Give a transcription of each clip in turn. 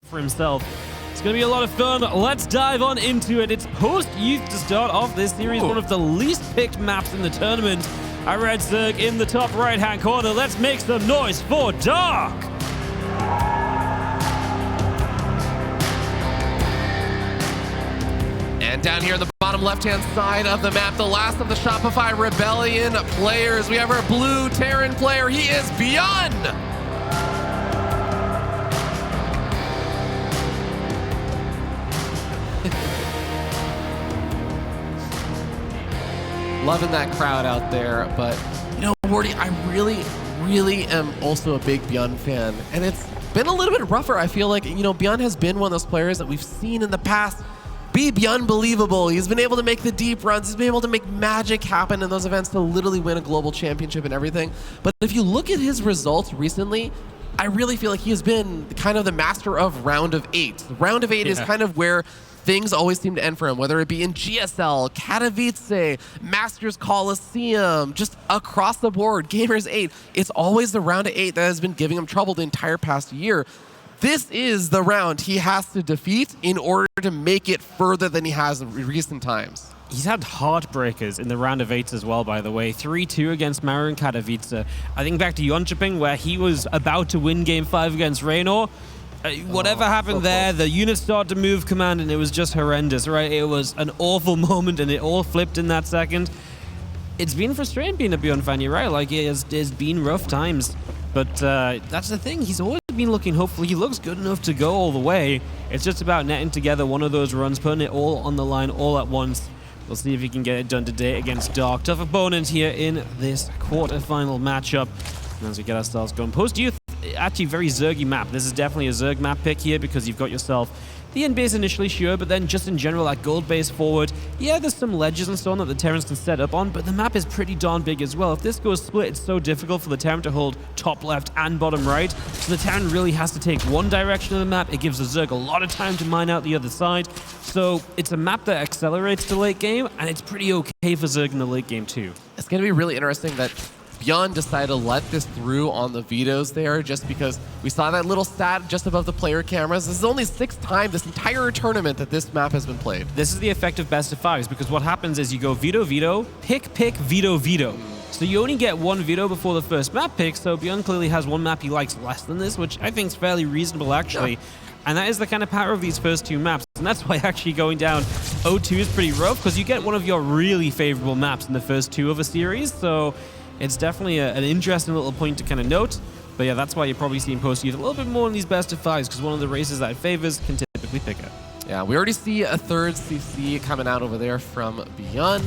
for himself. It's going to be a lot of fun. Let's dive on into it. It's post-youth to start off this series, one of the least picked maps in the tournament. I read Zerg in the top right-hand corner. Let's make some noise for Dark. And down here on the bottom left-hand side of the map, the last of the Shopify Rebellion players. We have our blue Terran player. He is ByuN. Loving that crowd out there, but you know, Wardy, I really am also a big ByuN fan, and it's been a little bit rougher. I feel like, you know, ByuN has been one of those players that we've seen in the past be ByuN-believable. He's been able to make the deep runs. He's been able to make magic happen in those events to literally win a global championship and everything. But if you look at his results recently, I really feel like he has been kind of the master of round of 8. Round of 8 is kind of where things always seem to end for him, whether it be in GSL, Katowice, Masters Coliseum, just across the board, Gamers 8. It's always the round of 8 that has been giving him trouble the entire past year. This is the round he has to defeat in order to make it further than he has in recent times. He's had heartbreakers in the round of 8s as well, by the way. 3-2 against Maru and Katowice. I think back to Jönköping, where he was about to win Game 5 against Raynor. Whatever happened there, the units started to move command, and it was just horrendous, right? It was an awful moment, and it all flipped in that second. It's been frustrating being a ByuN fan, you're right. Like, it's been rough times. But that's the thing. He's always been looking hopeful. He looks good enough to go all the way. It's just about netting together one of those runs, putting it all on the line all at once. We'll see if he can get it done today against Dark. Tough opponent here in this quarterfinal matchup. And as we get ourselves going, post-youth, actually very Zergy map. This is definitely a Zerg map pick here because you've got yourself the end base initially, sure, but then just in general, that gold base forward, yeah, there's some ledges and so on that the Terrans can set up on, but the map is pretty darn big as well. If this goes split, it's so difficult for the Terran to hold top left and bottom right, so the Terran really has to take one direction of the map. It gives the Zerg a lot of time to mine out the other side, so it's a map that accelerates the late game, and it's pretty okay for Zerg in the late game too. It's going to be really interesting that ByuN decided to let this through on the vetoes there just because we saw that little stat just above the player cameras. This is only 6th time this entire tournament that this map has been played. This is the effect of best of 5s because what happens is you go veto, veto, pick, veto, veto. So you only get one veto before the first map pick, so ByuN clearly has one map he likes less than this, which I think is fairly reasonable actually. Yeah. And that is the kind of power of these first 2 maps. And that's why actually going down 0-2 is pretty rough because you get one of your really favorable maps in the first 2 of a series. So it's definitely an interesting little point to kind of note. But yeah, that's why you're probably seeing post-youth a little bit more in these best of 5s because one of the races that it favors can typically pick it. Yeah, we already see a 3rd CC coming out over there from ByuN.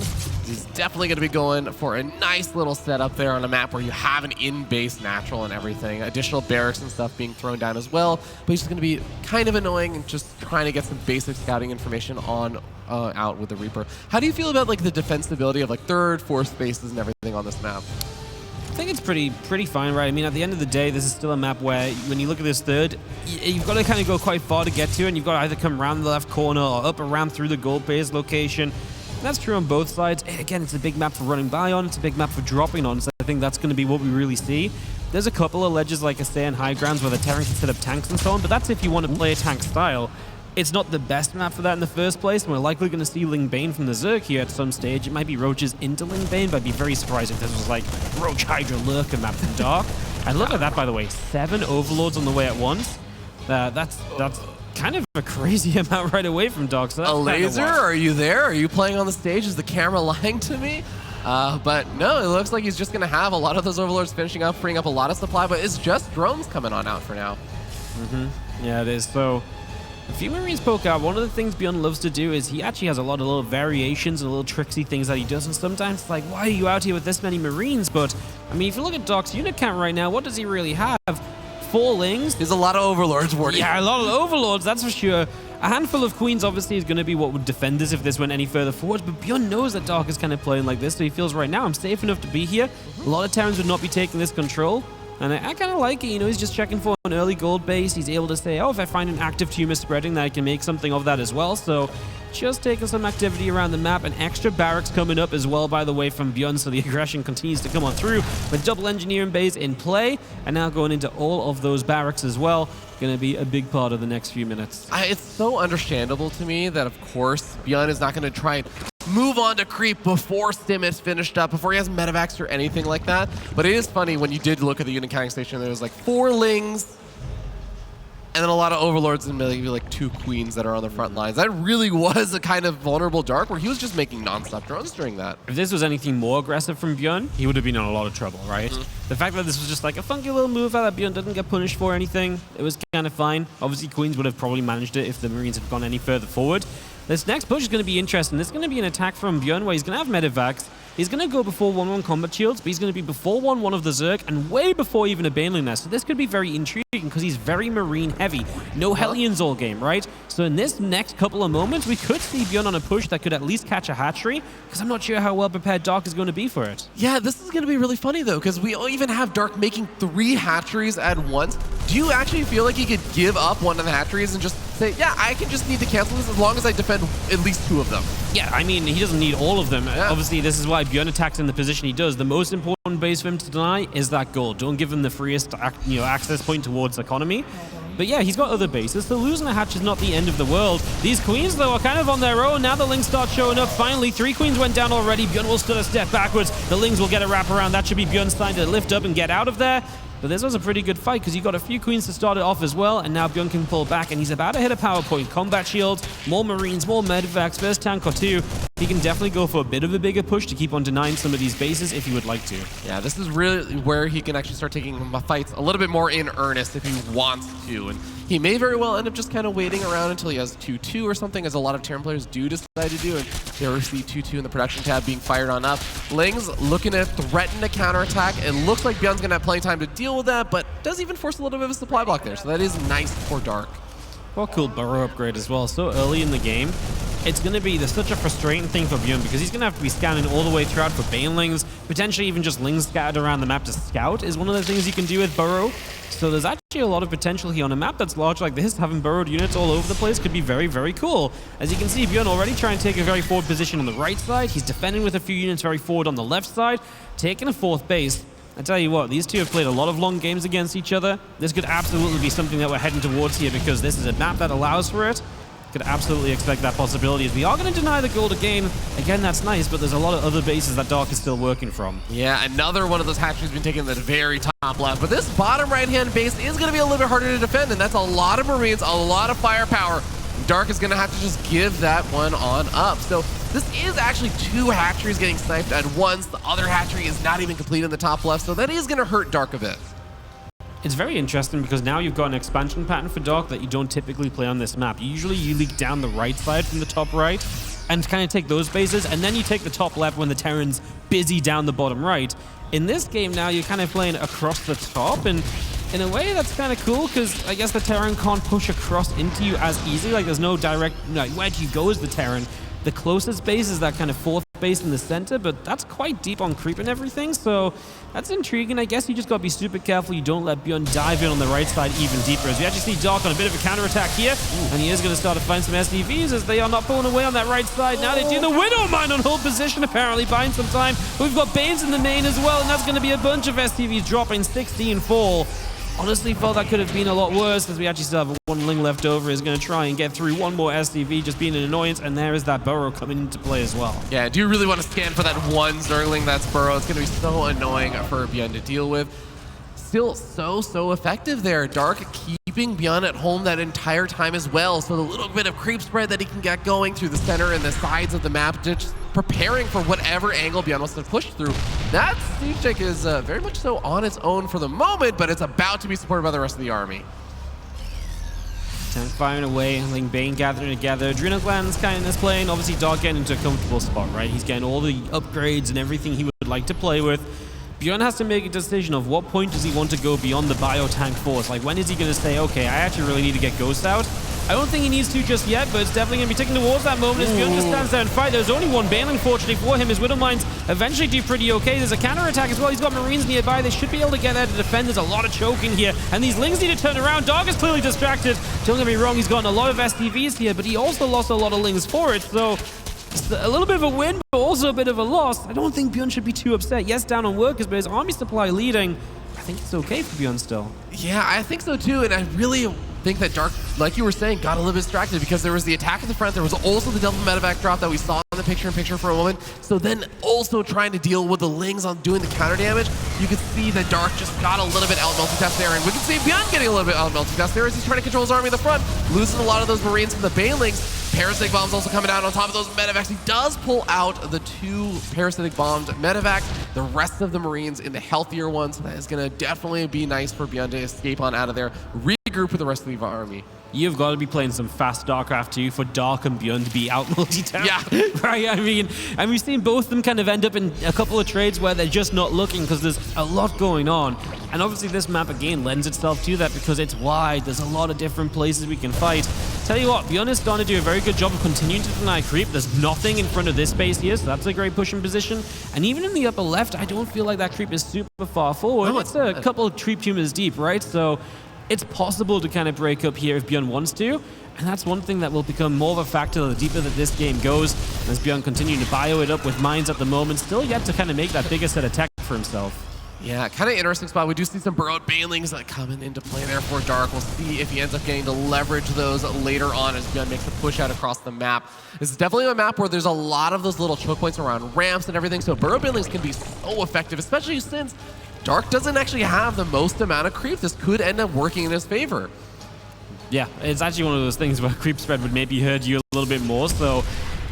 He's definitely going to be going for a nice little setup there on a map where you have an in-base natural and everything. Additional barracks and stuff being thrown down as well. But he's just going to be kind of annoying and just trying to get some basic scouting information on out with the Reaper. How do you feel about like the defensibility of like 3rd, 4th spaces and everything on this map? I think it's pretty fine, right? I mean, at the end of the day, this is still a map where when you look at this 3rd, you've got to kind of go quite far to get to, and you've got to either come around the left corner or up around through the gold base location. And that's true on both sides. And again, it's a big map for running by on. It's a big map for dropping on. So I think that's going to be what we really see. There's a couple of ledges, like I say, in high grounds where the Terran can set up tanks and so on, but that's if you want to play a tank style. It's not the best map for that in the first place, and we're likely going to see Ling Bane from the Zerg here at some stage. It might be Roaches into Ling Bane, but I'd be very surprised if this was like Roach Hydra Lurker map from Dark. And look at that, by the way, 7 Overlords on the way at once. That's kind of a crazy amount right away from Dark. So that's a laser? Are you there? Are you playing on the stage? Is the camera lying to me? But no, it looks like he's just going to have a lot of those Overlords finishing up, freeing up a lot of supply, but it's just drones coming on out for now. Yeah, it is. So a few Marines poke out. One of the things ByuN loves to do is he actually has a lot of little variations and little tricksy things that he does, and sometimes it's like, why are you out here with this many Marines? But, I mean, if you look at Dark's unit count right now, what does he really have? 4 Lings. There's a lot of Overlords, Wardy. Yeah, a lot of Overlords, that's for sure. A handful of Queens, obviously, is going to be what would defend us if this went any further forward, but ByuN knows that Dark is kind of playing like this, so he feels right now, I'm safe enough to be here. A lot of Terrans would not be taking this control. And I kind of like it, you know, he's just checking for an early gold base. He's able to say, oh, if I find an active tumor spreading, that I can make something of that as well. So just taking some activity around the map. An extra barracks coming up as well, by the way, from ByuN, so the aggression continues to come on through with double engineering bays in play, and now going into all of those barracks as well. Going to be a big part of the next few minutes. It's so understandable to me that, of course, ByuN is not going to try and move on to creep before Stim is finished up, before he has medevacs or anything like that. But it is funny when you did look at the unit counting station, there was like 4 Lings, and then a lot of Overlords and maybe like 2 Queens that are on the front lines. That really was a kind of vulnerable Dark where he was just making non-stop drones during that. If this was anything more aggressive from ByuN, he would have been in a lot of trouble, right? The fact that this was just like a funky little move that ByuN didn't get punished for or anything, it was kind of fine. Obviously, Queens would have probably managed it if the Marines had gone any further forward. This next push is going to be interesting. This is going to be an attack from ByuN where he's going to have medevacs. He's going to go before 1-1 combat shields, but he's going to be before 1-1 of the Zerg and way before even a Baneling nest. So this could be very intriguing because he's very Marine heavy. No Hellions all game, right? So in this next couple of moments, we could see ByuN on a push that could at least catch a hatchery, because I'm not sure how well prepared Dark is going to be for it. Yeah, this is going to be really funny though, because we even have Dark making 3 hatcheries at once. Do you actually feel like he could give up one of the hatcheries and just say, yeah, I can just need to cancel this as long as I defend at least 2 of them? Yeah, I mean, he doesn't need all of them. Yeah. Obviously, this is why ByuN attacks in the position he does. The most important base for him to deny is that gold. Don't give him the freest access point towards economy. But yeah, he's got other bases, so losing a hatch is not the end of the world. These Queens, though, are kind of on their own. Now the Lings start showing up. Finally, 3 Queens went down already. ByuN will still a step backwards. The Lings will get a wrap around. That should be ByuN's time to lift up and get out of there. But this was a pretty good fight because you got a few Queens to start it off as well, and now ByuN can pull back, and he's about to hit a power point. Combat shields, more Marines, more medevacs, first tank or 2. He can definitely go for a bit of a bigger push to keep on denying some of these bases if he would like to. Yeah, this is really where he can actually start taking fights a little bit more in earnest if he wants to. And he may very well end up just kind of waiting around until he has 2-2 or something, as a lot of Terran players do decide to do. And they already see 2-2 in the production tab being fired on up. Lings looking to threaten a counterattack. It looks like ByuN's going to have plenty of time to deal with that, but does even force a little bit of a supply block there. So that is nice for Dark. Well, cool burrow upgrade as well. So early in the game, it's going to be such a frustrating thing for ByuN because he's going to have to be scanning all the way throughout for Banelings, potentially even just Lings scattered around the map to scout is one of the things you can do with burrow. So there's actually a lot of potential here on a map that's large like this. Having burrowed units all over the place could be very, very cool. As you can see, ByuN already trying to take a very forward position on the right side. He's defending with a few units very forward on the left side, taking a 4th base. I tell you what, these two have played a lot of long games against each other. This could absolutely be something that we're heading towards here because this is a map that allows for it. Could absolutely expect that possibility as we are going to deny the gold again. Again, that's nice, but there's a lot of other bases that Dark is still working from. Yeah, another one of those hatcheries been taken at the very top left. But this bottom right-hand base is going to be a little bit harder to defend, and that's a lot of Marines, a lot of firepower. Dark is going to have to just give that one on up. So this is actually 2 hatcheries getting sniped at once. The other hatchery is not even complete in the top left, so that is going to hurt Dark a bit. It's very interesting because now you've got an expansion pattern for Dark that you don't typically play on this map. Usually you leak down the right side from the top right and kind of take those bases, and then you take the top left when the Terran's busy down the bottom right. In this game now, you're kind of playing across the top, and in a way that's kind of cool because I guess the Terran can't push across into you as easily. Like there's no direct, like where do you go as the Terran? The closest base is that kind of 4th base in the center, but that's quite deep on creep and everything, so that's intriguing. I guess you just gotta be super careful you don't let ByuN dive in on the right side even deeper. As we actually see Dark on a bit of a counterattack here, and he is gonna start to find some SDVs as they are not pulling away on that right side. Now they do the Widow Mine on hold position, apparently buying some time. We've got Banes in the main as well, and that's gonna be a bunch of SDVs dropping 16 fall. Honestly, felt that could have been a lot worse as we actually still have 1 Ling left over. Is going to try and get through 1 more SDV, just being an annoyance, and there is that burrow coming into play as well. Yeah, I do really want to scan for that 1 Zergling that's burrow. It's going to be so annoying for ByuN to deal with. Still so effective there. Dark keeping ByuN at home that entire time as well. So the little bit of creep spread that he can get going through the center and the sides of the map, just preparing for whatever angle ByuN wants to push through. That siege check is very much so on its own for the moment, but it's about to be supported by the rest of the army. Tank firing away, Ling Bane gathering together. Adrenal Gland's kind of in this plane. Obviously, Dark getting into a comfortable spot, right? He's getting all the upgrades and everything he would like to play with. ByuN has to make a decision of what point does he want to go beyond the bio tank force. Like, when is he going to say, okay, I actually really need to get Ghost out? I don't think he needs to just yet, but it's definitely going to be ticking towards that moment as ByuN just stands there and fight. There's only one Bailing, fortunately for him. His Widow Mines eventually do pretty okay. There's a counter-attack as well. He's got Marines nearby. They should be able to get there to defend. There's a lot of choking here, and these Lings need to turn around. Dark is clearly distracted. Don't get me wrong, he's gotten a lot of STVs here, but he also lost a lot of Lings for it, so it's a little bit of a win, but also a bit of a loss. I don't think ByuN should be too upset. Yes, down on workers, but his army supply leading. I think it's okay for ByuN still. Yeah, I think so too, and I really think that Dark, like you were saying, got a little bit distracted because there was the attack at the front. There was also the double medevac drop that we saw in the picture-in-picture for a moment. So then also trying to deal with the Lings on doing the counter damage. You could see that Dark just got a little bit out multitask there, and we can see ByuN getting a little bit out multitask there as he's trying to control his army in the front, losing a lot of those Marines from the Bailings. Parasitic bombs also coming out on top of those medevacs. He does pull out the 2 parasitic bombed medevacs, the rest of the Marines in the healthier ones. That is going to definitely be nice for ByuN to escape on out of there, regroup with the rest of the army. You've got to be playing some fast StarCraft 2 for Dark and ByuN to be out multitask. Yeah. Right, I mean, and we've seen both of them kind of end up in a couple of trades where they're just not looking because there's a lot going on. And obviously this map, again, lends itself to that because it's wide. There's a lot of different places we can fight. Tell you what, ByuN is starting to do a very good job of continuing to deny creep. There's nothing in front of this base here, so that's a great pushing position. And even in the upper left, I don't feel like that creep is super far forward. No, it's a couple of creep tumors deep, right? So it's possible to kind of break up here if ByuN wants to, and that's one thing that will become more of a factor the deeper that this game goes. And as ByuN continuing to bio it up with mines at the moment, still yet to kind of make that bigger set attack for himself. Yeah, kind of interesting spot. We do see some burrowed Bailings coming into play there for Dark. We'll see if he ends up getting to leverage those later on as ByuN makes a push out across the map. This is definitely a map where there's a lot of those little choke points around ramps and everything, so burrowed Bailings can be so effective, especially since Dark doesn't actually have the most amount of creep. This could end up working in his favor. Yeah, it's actually one of those things where creep spread would maybe hurt you a little bit more, so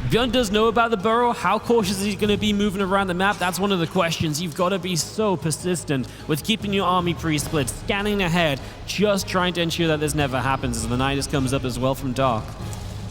ByuN does know about the burrow. How cautious is he going to be moving around the map? That's one of the questions. You've got to be so persistent with keeping your army pre-split, scanning ahead, just trying to ensure that this never happens as the Nidus comes up as well from Dark.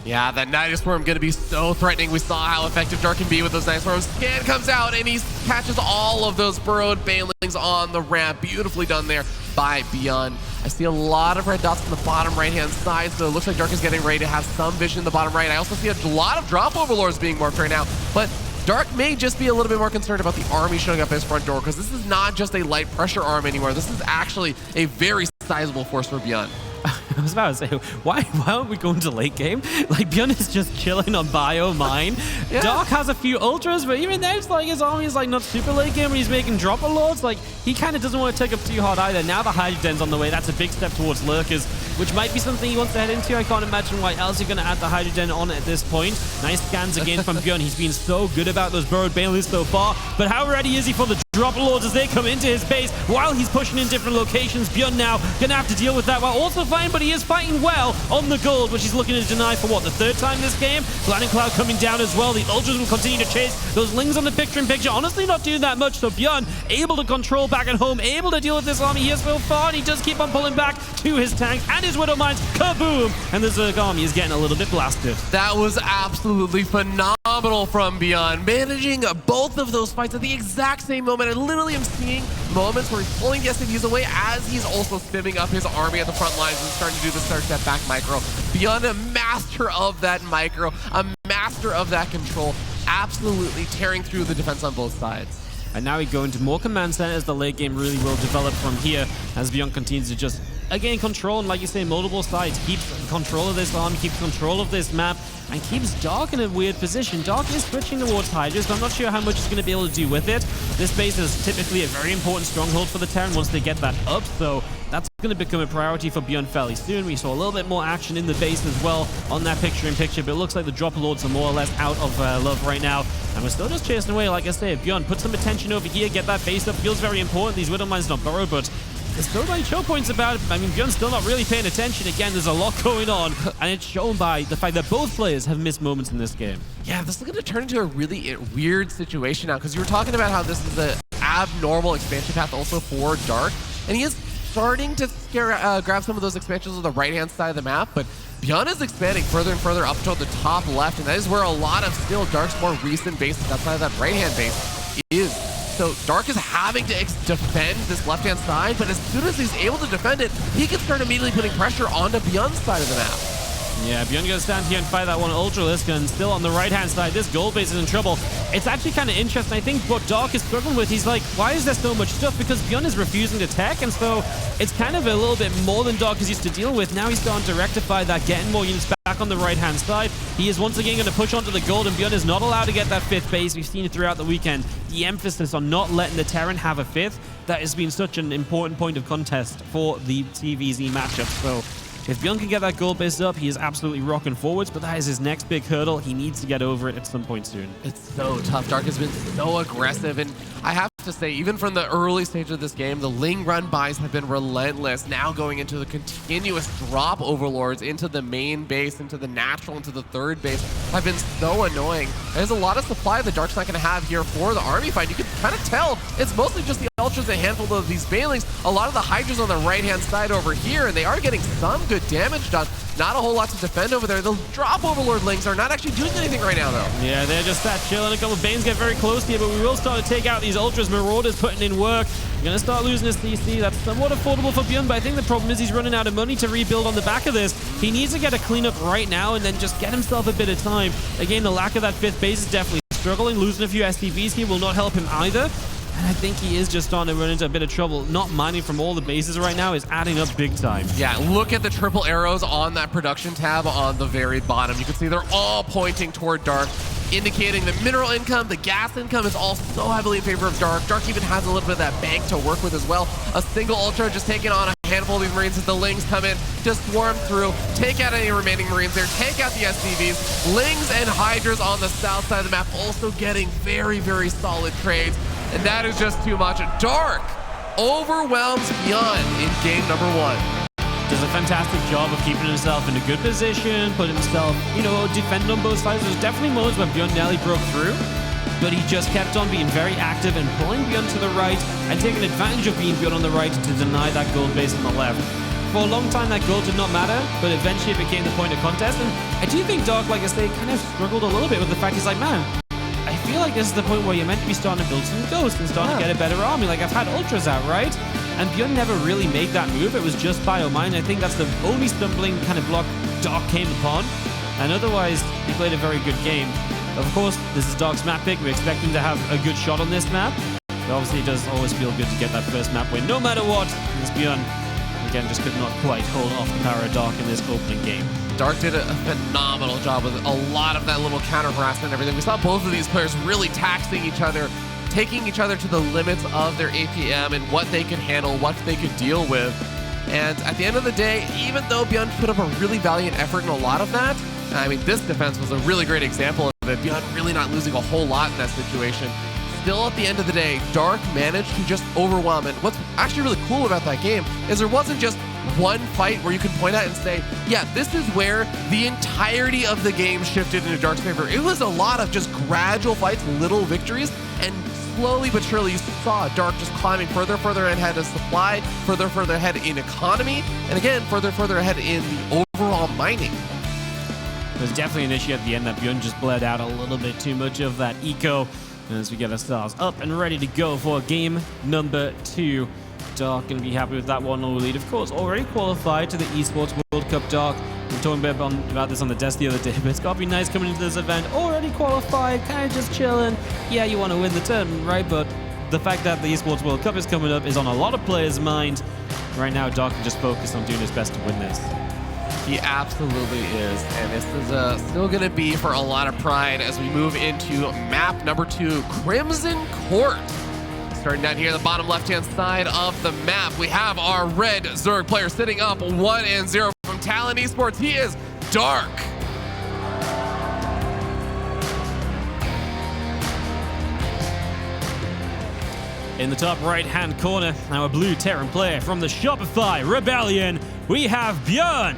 Yeah, that Nidus Swarm going to be so threatening. We saw how effective Dark can be with those Nidus Swarms. Scan comes out and he catches all of those burrowed Bailings on the ramp. Beautifully done there by ByuN. I see a lot of red dots on the bottom right-hand side, so it looks like Dark is getting ready to have some vision in the bottom right. I also see a lot of drop overlords being marked right now, but Dark may just be a little bit more concerned about the army showing up at his front door, because this is not just a light pressure arm anymore. This is actually a very sizable force for ByuN. I was about to say, why aren't we going to late game? Like, ByuN is just chilling on bio mine. Yeah. Dark has a few ultras, but even then, it's like his army is like not super late game when he's making dropper lords. Like, he kind of doesn't want to take up too hard either. Now the Hydroden's on the way. That's a big step towards lurkers, which might be something he wants to head into. I can't imagine why else you're going to add the Hydroden on at this point. Nice scans again from ByuN. He's been so good about those burrowed Bailings so far, but how ready is he for the dropper lords as they come into his base while he's pushing in different locations? ByuN now going to have to deal with that while also fighting, but he is fighting well on the gold, which he's looking to deny for, what, the third time this game? Blinding Cloud coming down as well. The Ultras will continue to chase those Lings on the picture-in-picture. Honestly, not doing that much, so ByuN able to control back at home, able to deal with this army here so far, and he does keep on pulling back to his tank and his Widow Mines. Kaboom! And the Zerg army is getting a little bit blasted. That was absolutely phenomenal from ByuN, managing both of those fights at the exact same moment. I literally am seeing moments where he's pulling the SCVs away as he's also stimming up his army at the front lines and starting to do the start step back micro. ByuN, a master of that micro, a master of that control, absolutely tearing through the defense on both sides. And now we go into more command center as the late game really will develop from here as ByuN continues to just, again, control, and like you say, multiple sides. Keeps control of this army, keeps control of this map, and keeps Dark in a weird position. Dark is switching towards Hydras, but I'm not sure how much he's going to be able to do with it. This base is typically a very important stronghold for the Terran once they get that up, so that's going to become a priority for ByuN fairly soon. We saw a little bit more action in the base as well on that picture-in-picture, but it looks like the Dropper Lords are more or less out of love right now, and we're still just chasing away. Like I say, ByuN, put some attention over here, get that base up, feels very important. These Widow Mines not burrowed, but there's still many choke points about it. I mean, ByuN's still not really paying attention. Again, there's a lot going on, and it's shown by the fact that both players have missed moments in this game. Yeah, this is going to turn into a really weird situation now, because you were talking about how this is an abnormal expansion path also for Dark, and he is starting to grab some of those expansions on the right-hand side of the map, but ByuN is expanding further and further up toward the top left, and that is where a lot of still Dark's more recent bases outside of that right-hand base is. So Dark is having to defend this left-hand side, but as soon as he's able to defend it, he can start immediately putting pressure onto ByuN's side of the map. Yeah, ByuN gonna stand here and fight that one Ultralisk, and still on the right-hand side, this gold base is in trouble. It's actually kind of interesting. I think what Dark is struggling with, he's like, why is there so much stuff? Because ByuN is refusing to tech, and so it's kind of a little bit more than Dark is used to deal with. Now he's starting to rectify that, getting more units back on the right-hand side. He is once again going to push onto the gold, and ByuN is not allowed to get that 5th base. We've seen it throughout the weekend. The emphasis on not letting the Terran have a 5th, that has been such an important point of contest for the TVZ matchup. So if ByuN can get that gold base up, he is absolutely rocking forwards, but that is his next big hurdle. He needs to get over it at some point soon. It's so tough. Dark has been so aggressive, and I have to say, even from the early stage of this game, the Ling run buys have been relentless. Now going into the continuous drop overlords into the main base, into the natural, into the 3rd base, have been so annoying. There's a lot of supply that Dark's not going to have here for the army fight. You can kind of tell it's mostly just the Ultras, a handful of these Banelings, a lot of the Hydras on the right-hand side over here, and they are getting some good damage done. Not a whole lot to defend over there. The drop overlord Lings are not actually doing anything right now, though. Yeah, they're just that chilling. A couple of Banes get very close here, but we will start to take out these Ultras. Marauders putting in work. We're going to start losing his CC. That's somewhat affordable for ByuN, but I think the problem is he's running out of money to rebuild on the back of this. He needs to get a cleanup right now and then just get himself a bit of time. Again, the lack of that 5th base is definitely struggling. Losing a few STVs here will not help him either. And I think he is just starting to run into a bit of trouble. Not mining from all the bases right now is adding up big time. Yeah, look at the triple arrows on that production tab on the very bottom. You can see they're all pointing toward Dark, indicating the mineral income, the gas income is all so heavily in favor of Dark. Dark even has a little bit of that bank to work with as well. A single Ultra just taking on a handful of these Marines as the Lings come in, just swarm through, take out any remaining Marines there, take out the SCVs. Lings and Hydras on the south side of the map also getting very, very solid trades. And that is just too much. Dark overwhelms ByuN in game number 1. Does a fantastic job of keeping himself in a good position, put himself, defend on both sides. There's definitely moments where ByuN nearly broke through, but he just kept on being very active and pulling ByuN to the right and taking advantage of being ByuN on the right to deny that gold base on the left. For a long time, that gold did not matter, but eventually it became the point of contest. And I do think Dark, like I say, kind of struggled a little bit with the fact he's like, man, I feel like this is the point where you're meant to be starting to build some ghosts and starting to get a better army. Like, I've had Ultras out, right? And ByuN never really made that move. It was just ByuN. I think that's the only stumbling kind of block Dark came upon. And otherwise, he played a very good game. Of course, this is Dark's map pick. We expect him to have a good shot on this map. But obviously, it does always feel good to get that first map win, no matter what. This ByuN, again, just could not quite hold off the power of Dark in this opening game. Dark did a phenomenal job with a lot of that little counter harassment and everything. We saw both of these players really taxing each other, taking each other to the limits of their APM and what they could handle, what they could deal with. And at the end of the day, even though ByuN put up a really valiant effort in a lot of that, I mean, this defense was a really great example of it. ByuN really not losing a whole lot in that situation. Still, at the end of the day, Dark managed to just overwhelm. And what's actually really cool about that game is there wasn't just one fight where you can point at and say, yeah, this is where the entirety of the game shifted into Dark's favor. It was a lot of just gradual fights, little victories, and slowly but surely you saw Dark just climbing further ahead of supply, further ahead in economy, and again, further ahead in the overall mining. There's definitely an issue at the end that ByuN just bled out a little bit too much of that eco as we get ourselves up and ready to go for game number 2. Dark going to be happy with that 1-0 lead. Of course, already qualified to the Esports World Cup. Dark, we were talking about this on the desk the other day, but it's got to be nice coming into this event. Already qualified, kind of just chilling. Yeah, you want to win the tournament, right? But the fact that the Esports World Cup is coming up is on a lot of players' mind. Right now, Dark can just focus on doing his best to win this. He absolutely is, and this is still going to be for a lot of pride as we move into map number 2, Crimson Court. Starting down here, the bottom left-hand side of the map, we have our red Zerg player sitting up 1-0 from Talon Esports. He is Dark. In the top right-hand corner, our blue Terran player from the Shopify Rebellion, we have ByuN.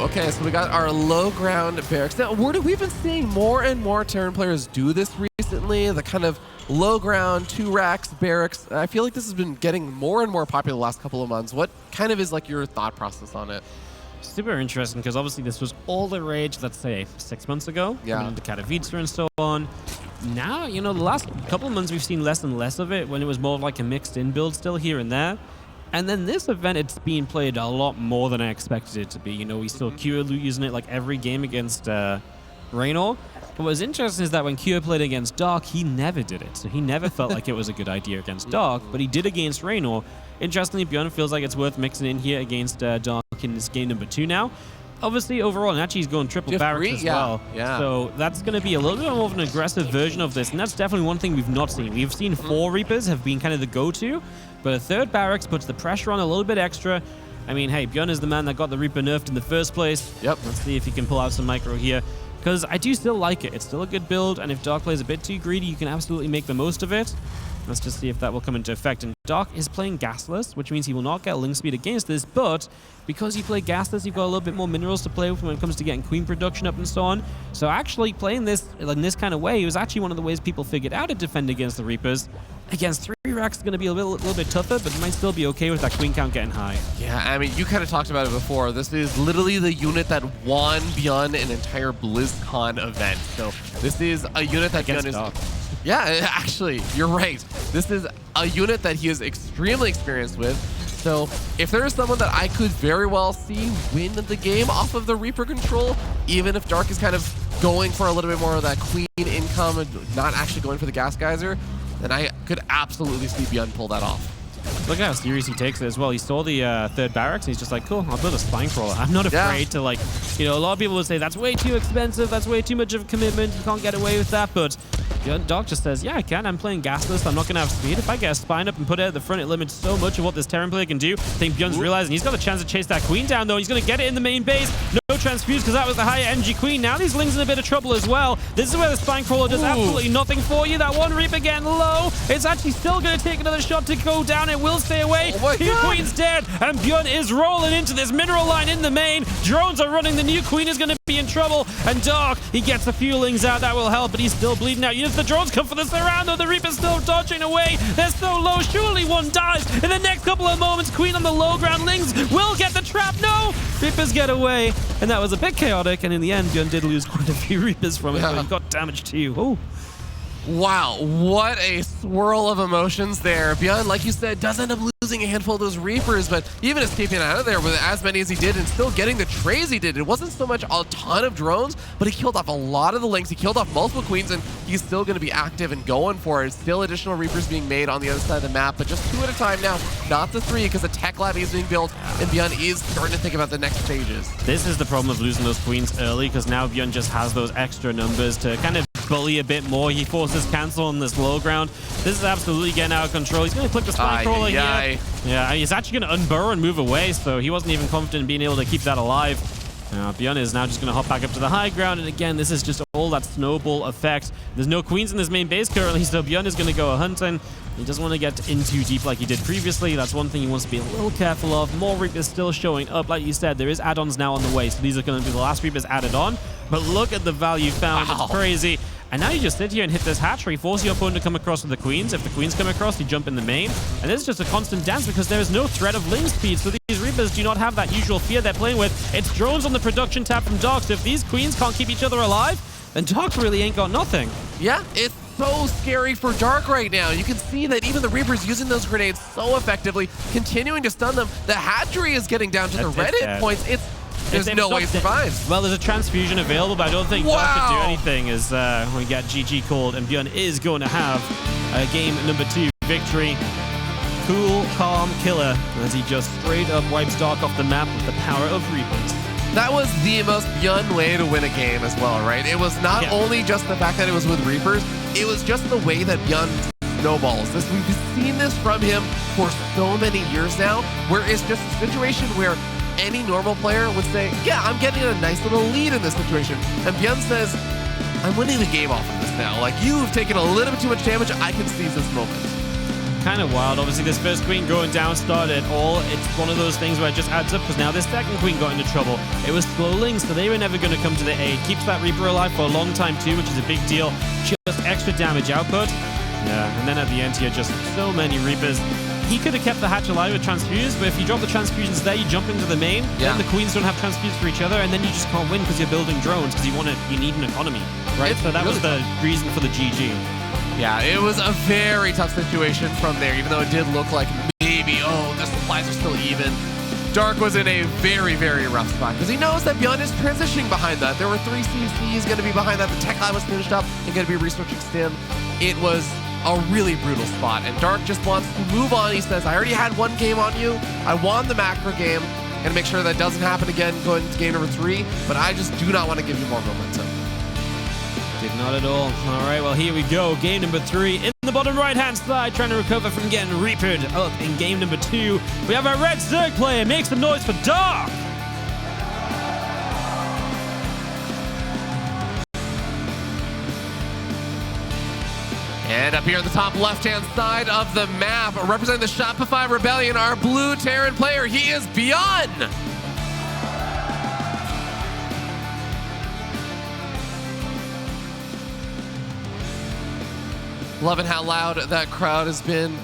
Okay, so we got our low ground barracks. Now, we've been seeing more and more Terran players do this recently, the kind of low ground, 2 racks, barracks. I feel like this has been getting more and more popular the last couple of months. What kind of is like your thought process on it? super interesting because obviously this was all the rage, let's say 6 months ago, coming into Katowice and so on. Now, you know, the last couple of months we've seen less and less of it when it was more like a mixed in build still here and there. And then this event, it's being played a lot more than I expected it to be. You know, we saw Kyo using it like every game against Raynor. But what's interesting is that when Kyo played against Dark, he never did it. So he never felt like it was a good idea against Dark, but he did against Raynor. Interestingly, ByuN feels like it's worth mixing in here against Dark in this game number 2 now. Obviously, overall, and actually he's going triple barracks as well. Yeah. So that's going to be a little bit more of an aggressive version of this, and that's definitely one thing we've not seen. We've seen 4 Reapers have been kind of the go-to, but a 3rd barracks puts the pressure on a little bit extra. I mean, hey, ByuN is the man that got the Reaper nerfed in the first place. Yep. Let's see if he can pull out some micro here, because I do still like it. It's still a good build, and if Dark plays a bit too greedy, you can absolutely make the most of it. Let's just see if that will come into effect. And Dark is playing gasless, which means he will not get link speed against this, but because you play gasless, you've got a little bit more minerals to play with when it comes to getting queen production up and so on. So actually playing this in this kind of way, it was actually one of the ways people figured out to defend against the Reapers. Against 3 racks, it's going to be a little bit tougher, but it might still be okay with that queen count getting high. Yeah, I mean, you kind of talked about it before. This is literally the unit that won ByuN an entire BlizzCon event. So this is a unit that ByuN is... Dark. Yeah, actually, you're right. This is a unit that he is extremely experienced with. So if there is someone that I could very well see win the game off of the Reaper control, even if Dark is kind of going for a little bit more of that queen income and not actually going for the gas geyser, then I could absolutely see ByuN pull that off. Look at how serious he takes it as well. He saw the 3rd barracks and he's just like, cool, I'll build a spine crawler. I'm not afraid to, like, you know, a lot of people would say that's way too expensive, that's way too much of a commitment, you can't get away with that, but Dark just says, yeah, I can. I'm playing gasless. I'm not going to have speed. If I get a spine up and put it at the front, it limits so much of what this Terran player can do. I think ByuN's realizing he's got a chance to chase that queen down, though. He's going to get it in the main base. No transfuse because that was the higher energy queen. Now these Ling's in a bit of trouble as well. This is where the spine crawler does absolutely nothing for you. That one Reaper getting low. It's actually still going to take another shot to go down. It will stay away. New queen's dead, and ByuN is rolling into this mineral line in the main. Drones are running. The new queen is going to be in trouble, and Dark, he gets the fuelings out. That will help, but he's still bleeding out. Yes, the drones come for the surround, though. The Reaper's still dodging away. They're so low. Surely one dies in the next couple of moments. Queen on the low ground. Lings will get the trap. No! Reapers get away, and that was a bit chaotic, and in the end, ByuN did lose quite a few Reapers from it, but he got damaged too. Oh. Wow, what a swirl of emotions there. ByuN, like you said, does end up losing a handful of those Reapers, but even escaping out of there with as many as he did and still getting the trays he did. It wasn't so much a ton of drones, but he killed off a lot of the Lings. He killed off multiple queens, and he's still going to be active and going for it. Still additional Reapers being made on the other side of the map, but just 2 at a time now, not the 3, because the tech lab is being built, and ByuN is starting to think about the next stages. This is the problem of losing those queens early, because now ByuN just has those extra numbers to kind of bully a bit more. He forces cancel on this low ground. This is absolutely getting out of control. He's going to click the spine crawler here. Yeah, he's actually going to unburrow and move away, so he wasn't even confident in being able to keep that alive. ByuN is now just going to hop back up to the high ground, and again, this is just all that snowball effect. There's no queens in this main base currently, so ByuN is going to go hunting. He doesn't want to get in too deep like he did previously. That's one thing he wants to be a little careful of. More Reapers still showing up. Like you said, there is add-ons now on the way, so these are going to be the last Reapers added on. But look at the value found. Wow. It's crazy. And now you just sit here and hit this hatchery, force your opponent to come across with the queens. If the queens come across, you jump in the main. And this is just a constant dance because there is no threat of Ling speed. So these Reapers do not have that usual fear they're playing with. It's drones on the production tab from Dark. So if these queens can't keep each other alive, then Dark really ain't got nothing. Yeah, it's so scary for Dark right now. You can see that even the Reapers using those grenades so effectively, continuing to stun them. The hatchery is getting down to the red hit points. There's no way it survives. Well, there's a transfusion available, but I don't think Dark can do anything as we get GG called, and ByuN is going to have a game number 2 victory. Cool, calm killer as he just straight up wipes Dark off the map with the power of Reapers. That was the most ByuN way to win a game as well, right? It was not only just the fact that it was with Reapers, it was just the way that ByuN snowballs. We've seen this from him for so many years now, where it's just a situation where any normal player would say, yeah, I'm getting a nice little lead in this situation. And ByuN says, I'm winning the game off of this now. Like, you've taken a little bit too much damage. I can seize this moment. Kind of wild. Obviously, this first queen going down started all. It's one of those things where it just adds up because now this second queen got into trouble. It was slow Lings, so they were never going to come to the aid. Keeps that Reaper alive for a long time too, which is a big deal. Just extra damage output. Yeah, and then at the end here, just so many Reapers. he could have kept the hatch alive with transfuse, but if you drop the transfusions there, you jump into the main, then the queens don't have transfuse for each other, and then you just can't win because you're building drones because you need an economy, right? So that was the reason for the GG. Yeah, it was a very tough situation from there, even though it did look like maybe, oh, the supplies are still even. Dark was in a very, very rough spot because he knows that ByuN is transitioning behind that. There were 3 CCs going to be behind that. The tech lab was finished up and going to be researching stim. It was a really brutal spot, and Dark just wants to move on. He says, I already had 1 game on you. I won the macro game, and make sure that doesn't happen again going into game number 3, but I just do not want to give you more momentum. Did not at all. All right, well, here we go. Game number 3 in the bottom right-hand side, trying to recover from getting reapered up in game number 2. We have our red Zerg player. Make some noise for Dark. And up here at the top left-hand side of the map, representing the Shopify Rebellion, our blue Terran player, he is ByuN. Loving how loud that crowd has been.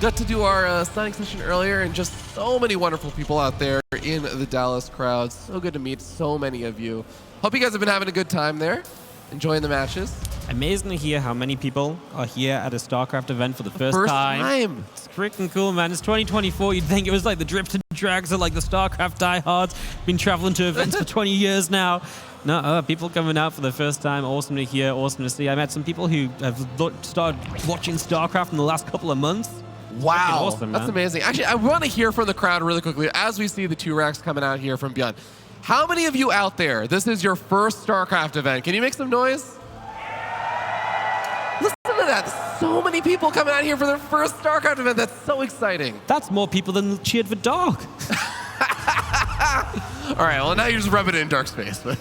Got to do our signing session earlier, and just so many wonderful people out there in the Dallas crowd. So good to meet so many of you. Hope you guys have been having a good time there, enjoying the matches. Amazing to hear how many people are here at a StarCraft event for the first time. It's freaking cool, man. It's 2024. You'd think it was like the drips and drags of like the StarCraft diehards. Been traveling to events for 20 years now. No, people coming out for the first time. Awesome to hear, awesome to see. I met some people who have started watching StarCraft in the last couple of months. Wow, awesome, that's amazing. Actually, I want to hear from the crowd really quickly as we see the 2 racks coming out here from ByuN. How many of you out there, this is your first StarCraft event? Can you make some noise? Listen to that. So many people coming out here for their first StarCraft event. That's so exciting. That's more people than cheered for Dark. All right, well, now you're just rubbing it in Dark's face. But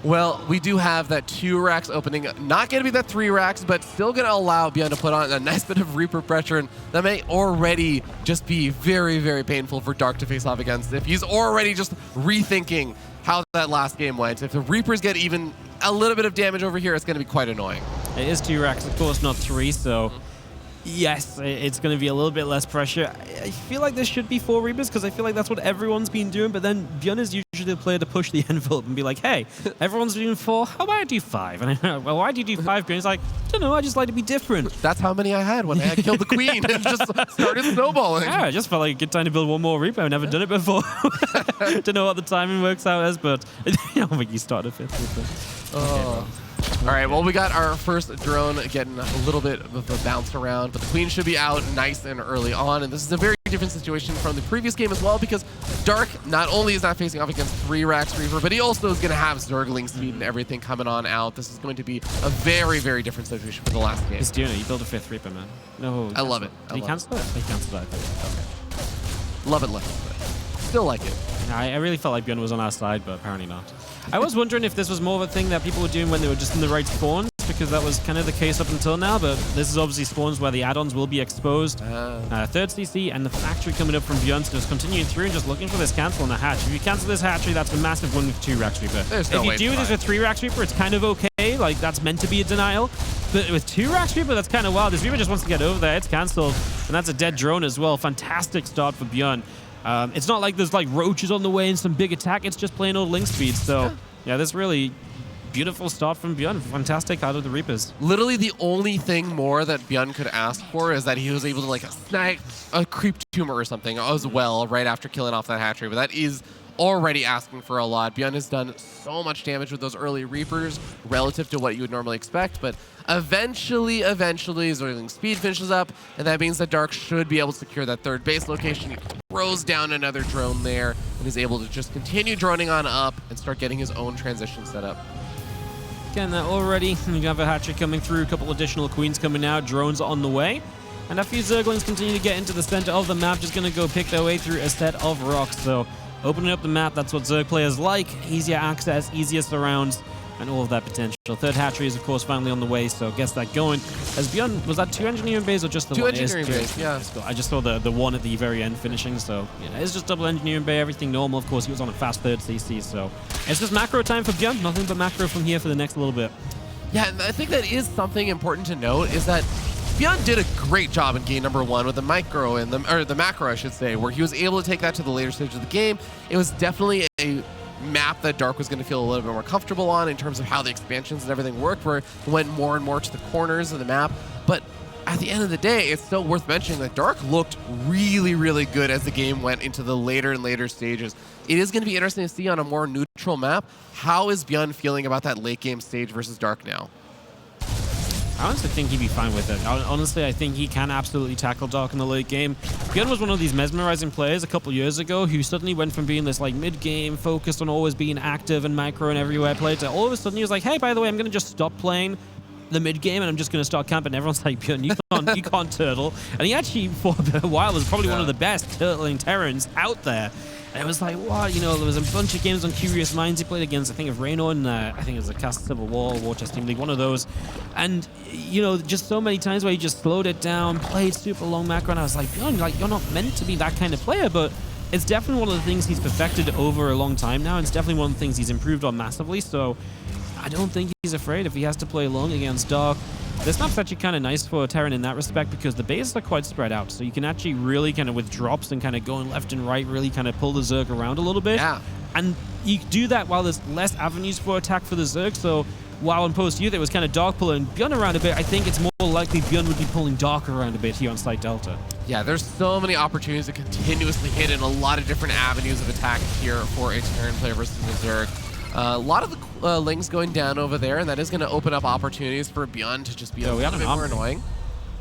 well, we do have that 2 racks opening. Not going to be that 3 racks, but still going to allow ByuN to put on a nice bit of Reaper pressure, and that may already just be very, very painful for Dark to face off against. If he's already just rethinking how that last game went, if the Reapers get even a little bit of damage over here, it's going to be quite annoying. It is 2 racks, of course, not 3, so yes, it's going to be a little bit less pressure. I feel like there should be 4 Reapers because I feel like that's what everyone's been doing, but then ByuN is usually the player to push the envelope and be like, hey, everyone's doing 4, how about I do 5? And I, well, why do you do 5? And he's like, I don't know, I just like to be different. That's how many I had when I had killed the queen. It just started snowballing. Yeah, I just felt like a good time to build 1 more Reaper. I've never done it before. Don't know what the timing works out as, but I don't think you start a 5th with it. Oh. All right, well, we got our first drone getting a little bit of a bounce around, but the queen should be out nice and early on, and this is a very different situation from the previous game as well, because Dark not only is not facing off against 3 racks Reaper, but he also is going to have Zergling speed and everything coming on out. This is going to be a very, very different situation from the last game. He's doing it. You build a 5th Reaper, man. No, I love it. Did he cancel it? He canceled it, I think. Okay. Love it, still like it. I really felt like ByuN was on our side, but apparently not. I was wondering if this was more of a thing that people were doing when they were just in the right spawns, because that was kind of the case up until now, but this is obviously spawns where the add-ons will be exposed. 3rd CC and the factory coming up from ByuN, so just continuing through and just looking for this cancel on the hatch. If you cancel this hatchery, that's a massive win with 2 racks Reaper. There's no if you do this with 3 racks Reaper, it's kind of okay, like that's meant to be a denial. But with 2 racks Reaper, that's kind of wild. This Reaper just wants to get over there, it's cancelled, and that's a dead drone as well. Fantastic start for ByuN. It's not like there's like roaches on the way and some big attack, it's just plain old link speed, so yeah, this really beautiful start from ByuN. Fantastic out of the Reapers. Literally the only thing more that ByuN could ask for is that he was able to like snag a creep tumor or something as well right after killing off that hatchery, but that is already asking for a lot. ByuN has done so much damage with those early Reapers relative to what you would normally expect, but eventually, Zergling speed finishes up, and that means that Dark should be able to secure that 3rd base location. He throws down another drone there and is able to just continue droning on up and start getting his own transition set up. Again, already, we have a hatchery coming through, a couple additional queens coming out, drones on the way. And a few Zerglings continue to get into the center of the map, just going to go pick their way through a set of rocks. So opening up the map, that's what Zerg players like. Easier access, easier surrounds, and all of that potential. 3rd hatchery is, of course, finally on the way, so gets that going. As ByuN, was that 2 engineering bays or just the 1? 2 engineering bays, yeah. I just saw the 1 at the very end finishing, so yeah, it's just double engineering bay, everything normal. Of course, he was on a fast 3rd CC, so it's just macro time for ByuN. Nothing but macro from here for the next little bit. Yeah, and I think that is something important to note, is that ByuN did a great job in game number 1 with the micro and the macro, I should say, where he was able to take that to the later stage of the game. It was definitely a map that Dark was going to feel a little bit more comfortable on in terms of how the expansions and everything worked, where it went more and more to the corners of the map. But at the end of the day, it's still worth mentioning that Dark looked really, really good as the game went into the later and later stages. It is going to be interesting to see on a more neutral map, how is ByuN feeling about that late game stage versus Dark now? I honestly think he'd be fine with it. Honestly, I think he can absolutely tackle Dark in the late game. ByuN was one of these mesmerizing players a couple years ago who suddenly went from being this like mid-game, focused on always being active and micro and everywhere player, to all of a sudden he was like, hey, by the way, I'm going to just stop playing the mid-game and I'm just going to start camping. Everyone's like, ByuN, you can't turtle. And he actually, for a while, was probably one of the best turtling Terrans out there. And it was like, what? You know, there was a bunch of games on Curious Minds he played against, I think, of Raynor, and I think it was a Cast Civil War Chess Team League, one of those. And, you know, just so many times where he just slowed it down, played super long macro, and I was like, ByuN, like, you're not meant to be that kind of player, but it's definitely one of the things he's perfected over a long time now, and it's definitely one of the things he's improved on massively, so I don't think he's afraid if he has to play long against Dark. This map's actually kind of nice for Terran in that respect because the bases are quite spread out, so you can actually really kind of with drops and kind of going left and right really kind of pull the Zerg around a little bit. Yeah. And you do that while there's less avenues for attack for the Zerg, so while in post-youth it was kind of Dark pulling ByuN around a bit, I think it's more likely ByuN would be pulling Dark around a bit here on Site Delta. Yeah, there's so many opportunities to continuously hit in a lot of different avenues of attack here for a Terran player versus a Zerg. A lot of the Lings going down over there, and that is going to open up opportunities for ByuN to just be a little bit more annoying.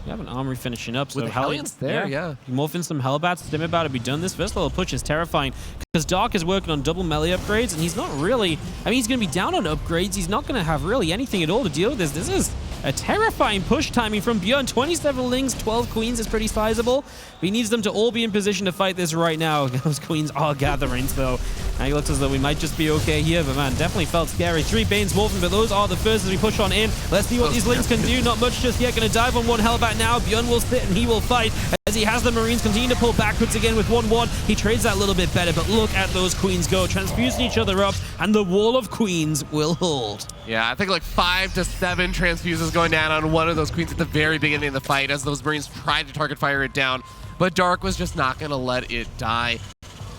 We have an armory finishing up, so with the Hellions there, yeah. You morph in some Hellbats, Stim about to be done. This first level push is terrifying because Dark is working on double melee upgrades, and he's not really, I mean, he's going to be down on upgrades. He's not going to have really anything at all to deal with this. This is a terrifying push timing from ByuN. 27 Lings, 12 Queens is pretty sizable. But he needs them to all be in position to fight this right now. Those Queens are gathering, so it looks as though we might just be okay here, but man, definitely felt scary. 3 Banes morphing, but those are the first as we push on in. Let's see what these Lings can do. Not much just yet. Going to dive on one Hellbat now. ByuN will sit and he will fight as he has the Marines continue to pull backwards again with 1-1. He trades that a little bit better, but look at those Queens go, transfusing each other up, and the wall of Queens will hold. Yeah, I think like 5 to 7 transfuses going down on one of those Queens at the very beginning of the fight as those Marines tried to target fire it down, but Dark was just not going to let it die.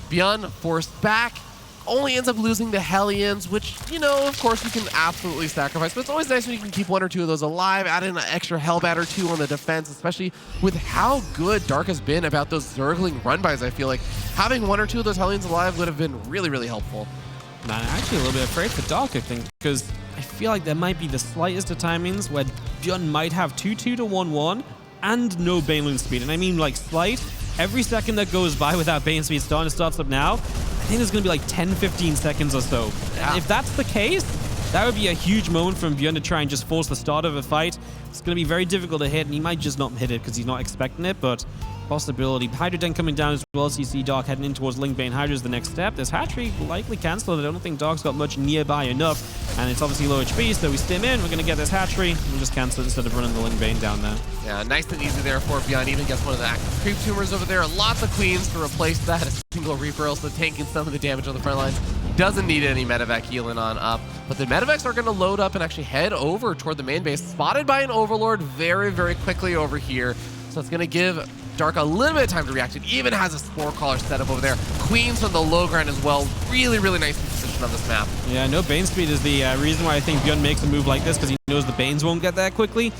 ByuN forced back, only ends up losing the Hellions, which, you know, of course you can absolutely sacrifice, but it's always nice when you can keep 1 or 2 of those alive, add in an extra Hellbat or 2 on the defense, especially with how good Dark has been about those Zergling run-bys. I feel like having 1 or 2 of those Hellions alive would have been really, really helpful. Man, I'm actually a little bit afraid for Dark, I think, because I feel like there might be the slightest of timings where ByuN might have 2-2 to 1-1 and no Baneling speed. And I mean like slight. Every second that goes by without Bane speed starts up now, I think there's going to be like 10-15 seconds or so. Yeah. And if that's the case, that would be a huge moment from ByuN to try and just force the start of a fight. It's going to be very difficult to hit, and he might just not hit it because he's not expecting it, but possibility. Hydra Den coming down as well, so you see Dark heading in towards Link Bane Hydra is the next step. This hatchery likely cancelled. I don't think Dark's got much nearby enough, and it's obviously low HP, so we stim in. We're going to get this hatchery. We'll just cancel it instead of running the Link Bane down there. Yeah, nice and easy there for ByuN. Even gets one of the active creep tumors over there. Lots of Queens to replace that. A single Reaper also tanking some of the damage on the front lines. Doesn't need any medevac healing on up, but the medevacs are going to load up and actually head over toward the main base. Spotted by an Overlord very, very quickly over here. So it's going to give Dark a little bit of time to react. It even has a Spore Caller set up over there. Queens from the low ground as well. Really, really nice position on this map. Yeah, no Bane speed is the reason why I think ByuN makes a move like this, because he knows the Banes won't get there quickly.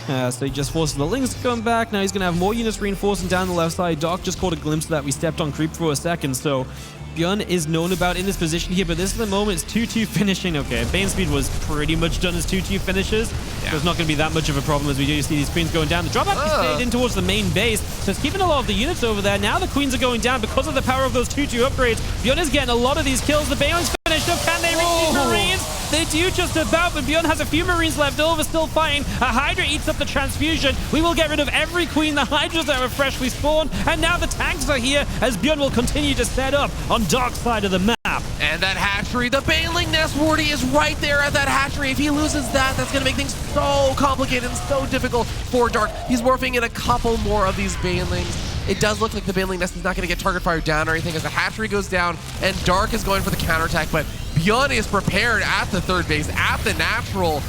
So he just forces the Lings to come back. Now he's going to have more units reinforcing down the left side. Dark just caught a glimpse of that. We stepped on creep for a second, so ByuN is known about in this position here, but this is the moment. It's 2-2 finishing. Okay, Bane speed was pretty much done as 2-2 finishes. Yeah. So it's not going to be that much of a problem as we do see these Queens going down. The drop actually stayed in towards the main base, so it's keeping a lot of the units over there. Now the Queens are going down because of the power of those 2-2 upgrades. ByuN is getting a lot of these kills. The Baneling's finished up. Can they reach these Marines? They do just about, but ByuN has a few Marines left over, still fighting. A Hydra eats up the transfusion. We will get rid of every Queen. The Hydras that were freshly spawned, and now the tanks are here as ByuN will continue to set up on Dark side of the map. And that hatchery, the Baneling nest wardy is right there at that hatchery. If he loses that, that's going to make things so complicated and so difficult for Dark. He's morphing in a couple more of these Banelings. It does look like the Baneling nest is not going to get target fire down or anything as the hatchery goes down, and Dark is going for the counterattack, but ByuN is prepared at the third base, at the natural,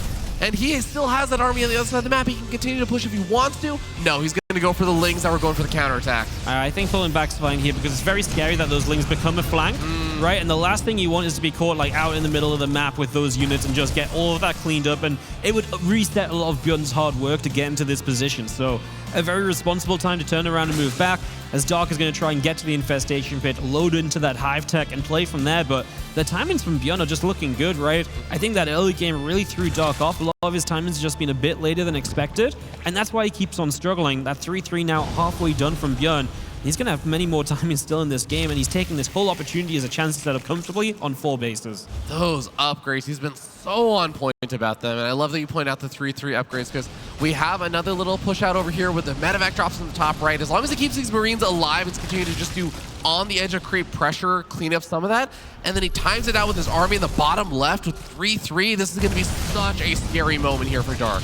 and he still has that army on the other side of the map. He can continue to push if he wants to. No, he's going to go for the Lings that were going for the counterattack. I think pulling back's fine here because it's very scary that those Lings become a flank, right? And the last thing you want is to be caught like out in the middle of the map with those units and just get all of that cleaned up, and it would reset a lot of ByuN's hard work to get into this position. So a very responsible time to turn around and move back, as Dark is going to try and get to the infestation pit, load into that hive tech and play from there. But the timings from ByuN are just looking good, right? I think that early game really threw Dark off. A lot of his timings just been a bit later than expected, and that's why he keeps on struggling. That 3-3 now halfway done from ByuN. He's going to have many more timings still in this game, and he's taking this whole opportunity as a chance to set up comfortably on 4 bases. Those upgrades, he's been so on point about them, and I love that you point out the 3-3 upgrades because we have another little push out over here with the medevac drops in the top right. As long as he keeps these Marines alive, it's continuing to just do on the edge of creep pressure, clean up some of that, and then he times it out with his army in the bottom left with 3-3. This is going to be such a scary moment here for Dark.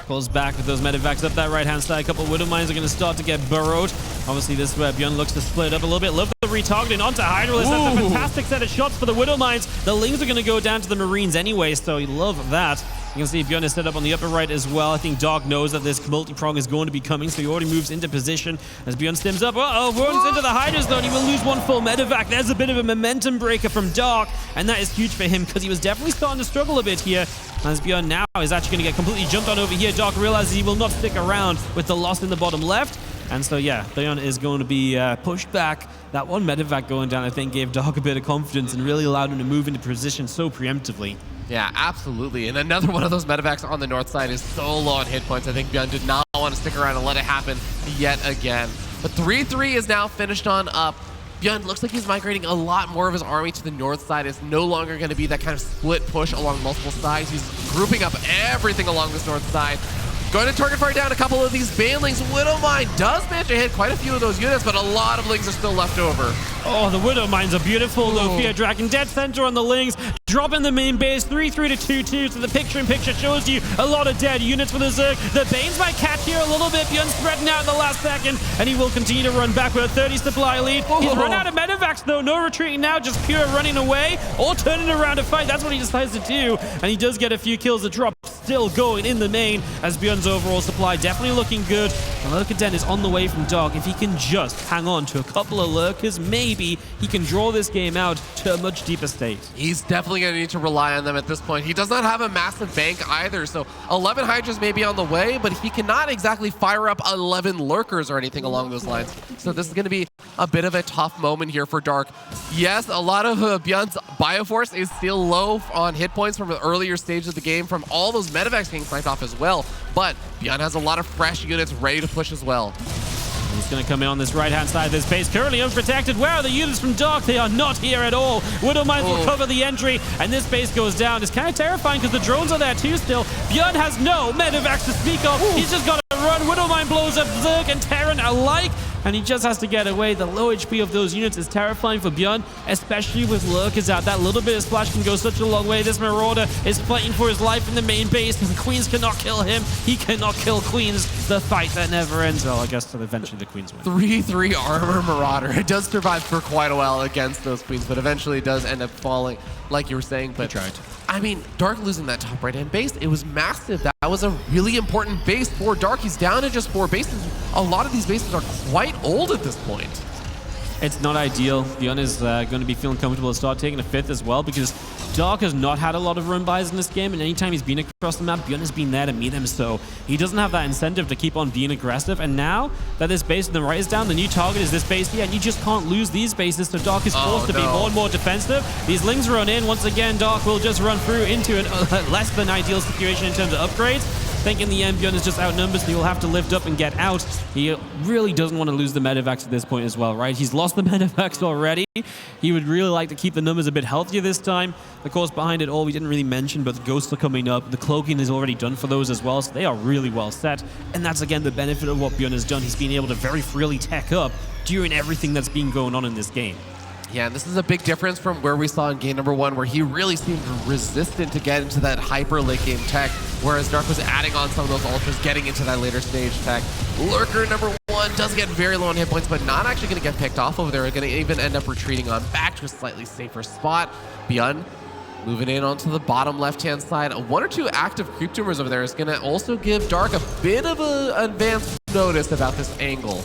Pulls back with those medevacs up that right-hand side. A couple of Widow Mines are going to start to get burrowed. Obviously, this is where ByuN looks to split up a little bit. Love the retargeting onto Hydralisk. That's a fantastic set of shots for the Widow Mines. The Lings are going to go down to the Marines anyway, so you love that. You can see ByuN is set up on the upper right as well. I think Dark knows that this multi-prong is going to be coming, so he already moves into position as ByuN stims up. Uh-oh, runs into the Hydras though, and he will lose one full medevac. There's a bit of a momentum breaker from Dark, and that is huge for him because he was definitely starting to struggle a bit here. As ByuN now is actually going to get completely jumped on over here. Dark realizes he will not stick around with the loss in the bottom left. And so, yeah, ByuN is going to be pushed back. That one medevac going down, I think, gave Dark a bit of confidence and really allowed him to move into position so preemptively. Yeah, absolutely. And another one of those medevacs on the north side is so low on hit points. I think ByuN did not want to stick around and let it happen yet again. But 3-3 is now finished on up. ByuN looks like he's migrating a lot more of his army to the north side. It's no longer going to be that kind of split push along multiple sides. He's grouping up everything along this north side. Going to target fire down a couple of these Banelings. Widow Mine does manage to hit quite a few of those units, but a lot of Lings are still left over. Oh, the Widow Mines are beautiful, though. Fear Dragon dead center on the Lings. Dropping the main base, 3-3 to 2-2. So the picture-in-picture shows you a lot of dead units for the Zerg. The Banes might catch here a little bit. ByuN spreading out in the last second, and he will continue to run back with a 30 supply lead. He's run out of medevacs, though. No retreating now, just pure running away or turning around to fight. That's what he decides to do, and he does get a few kills. The drop still going in the main as ByuN's overall supply definitely looking good. And Lurker Den is on the way from Dark. If he can just hang on to a couple of Lurkers, maybe he can draw this game out to a much deeper state. He's definitely going to need to rely on them at this point. He does not have a massive bank either, so 11 Hydras may be on the way, but he cannot exactly fire up 11 Lurkers or anything along those lines. So this is going to be a bit of a tough moment here for Dark. Yes, a lot of ByuN's Bioforce is still low on hit points from the earlier stage of the game from all those medevacs being sniped off as well, but ByuN has a lot of fresh units ready to push as well. He's going to come in on this right-hand side of this base, currently unprotected. Where are the units from Dark? They are not here at all. Widow Mines will cover the entry, and this base goes down. It's kind of terrifying because the drones are there too still. ByuN has no medevacs to speak of. He's just got to run. Widow Mine blows up Zerg and Terran alike, and he just has to get away. The low HP of those units is terrifying for ByuN, especially with Lurkers out. That little bit of splash can go such a long way. This Marauder is fighting for his life in the main base, and the Queens cannot kill him. He cannot kill Queens. The fight that never ends. Well, I guess eventually the Queens win. 3-3 Armor Marauder. It does survive for quite a while against those Queens, but eventually it does end up falling, like you were saying. But tried. I mean, Dark losing that top right-hand base, it was massive. That was a really important base for Dark. He's down to just 4 bases. A lot of these bases are quite old at this point. It's not ideal. ByuN is going to be feeling comfortable to start taking a 5th as well because Dark has not had a lot of run buys in this game, and anytime he's been across the map, ByuN has been there to meet him, so he doesn't have that incentive to keep on being aggressive. And now that this base on the right is down, the new target is this base here, and you just can't lose these bases, so Dark is forced to be more and more defensive. These Lings run in. Once again, Dark will just run through into a less than ideal situation in terms of upgrades. I think in the end, ByuN is just outnumbered, so he will have to lift up and get out. He really doesn't want to lose the medevacs at this point as well, right? He's lost the medevacs already. He would really like to keep the numbers a bit healthier this time. Of course, behind it all, we didn't really mention, but the ghosts are coming up. The cloaking is already done for those as well, so they are really well set. And that's, again, the benefit of what ByuN has done. He's been able to very freely tech up during everything that's been going on in this game. Yeah, and this is a big difference from where we saw in game number 1, where he really seemed resistant to get into that hyper late game tech, whereas Dark was adding on some of those ultras, getting into that later stage tech. Lurker number 1 does get very low on hit points, but not actually going to get picked off over there. Going to even end up retreating on back to a slightly safer spot. ByuN Moving in onto the bottom left-hand side, one or two active creep tumors over there is going to also give Dark a bit of an advanced notice about this angle.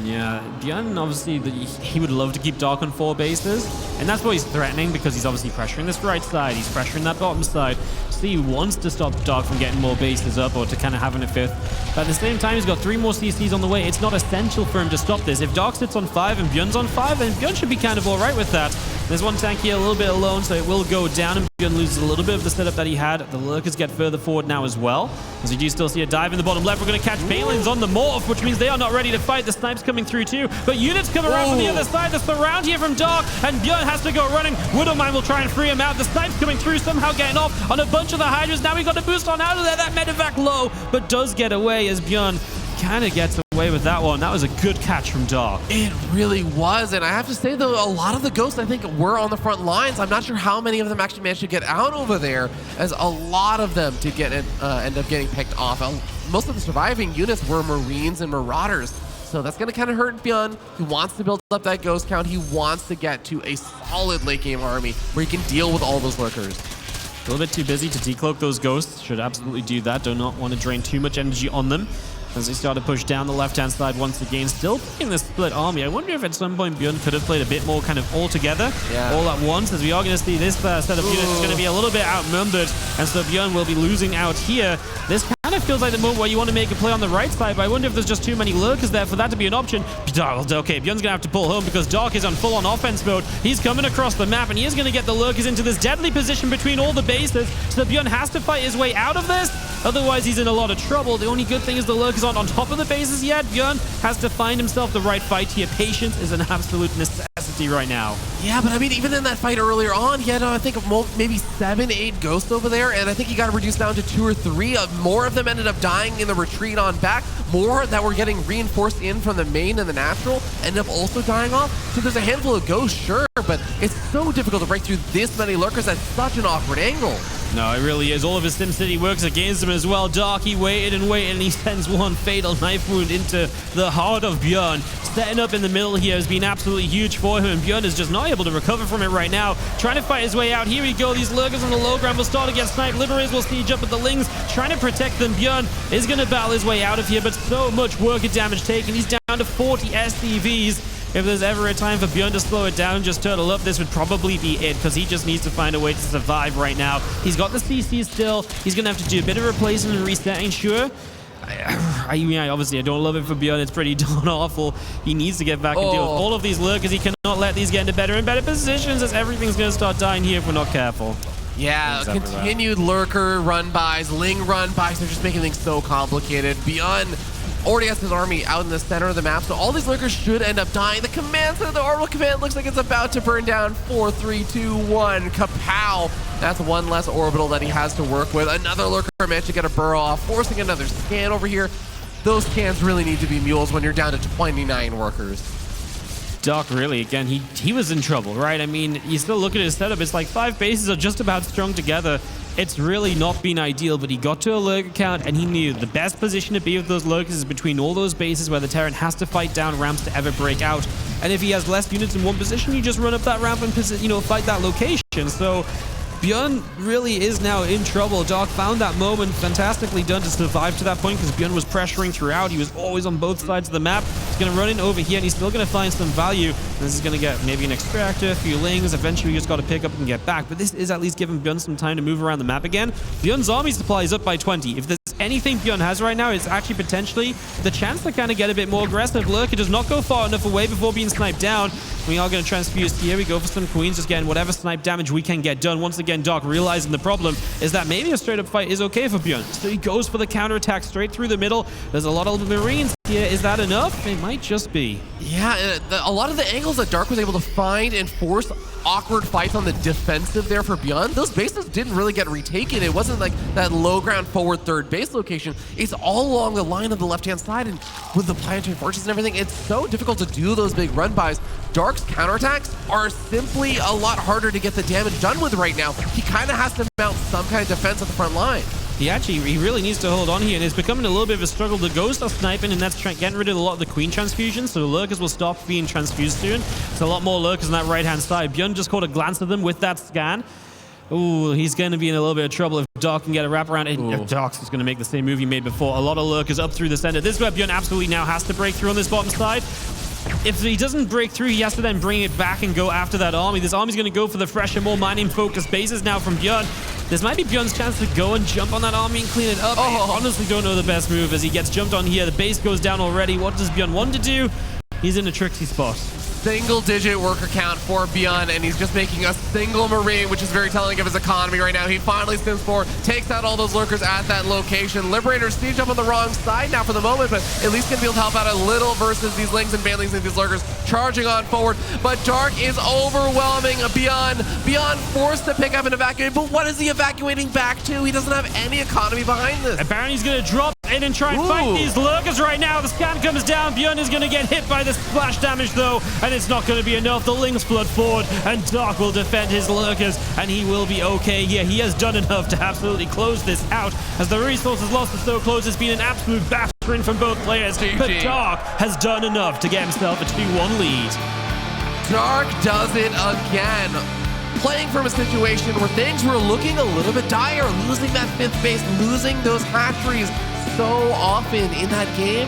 Yeah, ByuN, obviously, he would love to keep Dark on 4 bases, and that's what he's threatening because he's obviously pressuring this right side, he's pressuring that bottom side, so he wants to stop Dark from getting more bases up or to kind of having a 5th. But at the same time, he's got 3 more CCs on the way. It's not essential for him to stop this. If Dark sits on 5 and ByuN's on 5, then ByuN should be kind of all right with that. There's one tank here a little bit alone, so it will go down, and ByuN loses a little bit of the setup that he had. The lurkers get further forward now as well, as we do still see a dive in the bottom left. We're going to catch Balin's on the morph, which means they are not ready to fight. The snipe's coming through too, but units come around from the other side. The surround here from Dark, and ByuN has to go running. Widowmine will try and free him out. The snipe's coming through, somehow getting off on a bunch of the Hydras. Now we got a boost on out of there. That medevac low, but does get away as ByuN kind of gets away with that one. That was a good catch from Dark. It really was, and I have to say though, a lot of the ghosts I think were on the front lines. I'm not sure how many of them actually managed to get out over there, as a lot of them did get end up getting picked off. Most of the surviving units were Marines and Marauders, so that's going to kind of hurt ByuN. He wants to build up that ghost count. He wants to get to a solid late game army where he can deal with all those lurkers. A little bit too busy to decloak those ghosts. Should absolutely do that. Do not want to drain too much energy on them as they start to push down the left-hand side once again. Still playing this split army. I wonder if at some point ByuN could have played a bit more kind of all together, all at once, as we are going to see this set of units is going to be a little bit outnumbered, and so ByuN will be losing out here. This kind of feels like the moment where you want to make a play on the right side, but I wonder if there's just too many lurkers there for that to be an option. Okay, ByuN's going to have to pull home because Dark is on full-on offense mode. He's coming across the map, and he is going to get the lurkers into this deadly position between all the bases, so ByuN has to fight his way out of this. Otherwise, he's in a lot of trouble. The only good thing is the lurkers aren't on top of the bases yet. ByuN has to find himself the right fight here. Patience is an absolute necessity right now. Yeah, but I mean, even in that fight earlier on, he had, I think, maybe 7, 8 ghosts over there, and I think he got reduced down to 2 or 3. More of them ended up dying in the retreat on back. More that were getting reinforced in from the main and the natural ended up also dying off. So there's a handful of ghosts, sure, but it's so difficult to break through this many lurkers at such an awkward angle. No, it really is. All of his SimCity works against him as well. Dark, he waited and waited, and he sends one fatal knife wound into the heart of ByuN. Setting up in the middle here has been absolutely huge for him, and ByuN is just not able to recover from it right now. Trying to fight his way out. Here we go. These lurkers on the low ground will start to get sniped. Liberators will siege up with the Lings, trying to protect them. ByuN is going to battle his way out of here, but so much worker damage taken. He's down to 40 SCVs. If there's ever a time for ByuN to slow it down and just turtle up, this would probably be it, because he just needs to find a way to survive right now. He's got the CC still. He's going to have to do a bit of replacement and resetting, sure. Obviously, I don't love it for ByuN. It's pretty darn awful. He needs to get back and deal with all of these lurkers. He cannot let these get into better and better positions, as everything's going to start dying here if we're not careful. Yeah, continued lurker run-bys, Ling run-bys. They're just making things so complicated. ByuN already has his army out in the center of the map, so all these lurkers should end up dying. The command center, the orbital command, looks like it's about to burn down. 4, 3, 2, 1. Kapow! That's one less orbital that he has to work with. Another lurker managed to get a burrow off, forcing another scan over here. Those scans really need to be mules when you're down to 29 workers. Dark, really, again, he was in trouble, right? I mean, you still look at his setup. It's like 5 bases are just about strung together. It's really not been ideal, but he got to a lurker count, and he knew the best position to be with those lurkers is between all those bases where the Terran has to fight down ramps to ever break out. And if he has less units in one position, you just run up that ramp and fight that location. So ByuN really is now in trouble. Dark found that moment, fantastically done to survive to that point, because ByuN was pressuring throughout. He was always on both sides of the map. He's going to run in over here, and he's still going to find some value. And this is going to get maybe an extractor, a few Lings. Eventually, you just got to pick up and get back. But this is at least giving ByuN some time to move around the map again. ByuN's army supply is up by 20. If there's anything ByuN has right now, it's actually potentially the chance to kind of get a bit more aggressive. Lurker does not go far enough away before being sniped down. We are going to transfuse here. We go for some queens, just getting whatever snipe damage we can get done. Once again, Dark realizing the problem is that maybe a straight up fight is okay for ByuN. So he goes for the counterattack straight through the middle. There's a lot of Marines here. Is that enough? It might just be. Yeah, a lot of the angles that Dark was able to find and force awkward fights on the defensive there for ByuN, those bases didn't really get retaken. It wasn't like that low ground forward third base location. It's all along the line of the left-hand side, and with the planetary fortress and everything, it's so difficult to do those big run-bys. Dark's counterattacks are simply a lot harder to get the damage done with right now. He kind of has to mount some kind of defense at the front line. He really needs to hold on here, and it's becoming a little bit of a struggle. The ghosts are sniping, and that's getting rid of a lot of the queen transfusions, so the lurkers will stop being transfused soon. There's a lot more lurkers on that right-hand side. ByuN just caught a glance of them with that scan. Ooh, he's going to be in a little bit of trouble if Dark can get a wraparound. And if Dark's just going to make the same move he made before. A lot of lurkers up through the center. This is where ByuN absolutely now has to break through on this bottom side. If he doesn't break through, he has to then bring it back and go after that army. This army's going to go for the fresher, more mining-focused bases now from ByuN. This might be ByuN's chance to go and jump on that army and clean it up. I honestly don't know the best move as he gets jumped on here. The base goes down already. What does ByuN want to do? He's in a tricky spot. Single-digit worker count for ByuN, and he's just making a single Marine, which is very telling of his economy right now. He finally stims forward, takes out all those lurkers at that location. Liberator siege up on the wrong side now for the moment, but at least gonna be able to help out a little versus these Lings and Banelings and these lurkers charging on forward. But Dark is overwhelming ByuN. ByuN forced to pick up and evacuate, but what is he evacuating back to? He doesn't have any economy behind this. Apparently he's gonna drop in and try and fight these lurkers right now. The scan comes down. ByuN is gonna get hit by the splash damage though, and it's not going to be enough. The Lings flood forward, and Dark will defend his lurkers, and he will be okay. Yeah, he has done enough to absolutely close this out. As the resources lost are so close, it's been an absolute battering from both players. But Dark has done enough to get himself a 2-1 lead. Dark does it again. Playing from a situation where things were looking a little bit dire, losing that 5th base, losing those hatcheries so often in that game.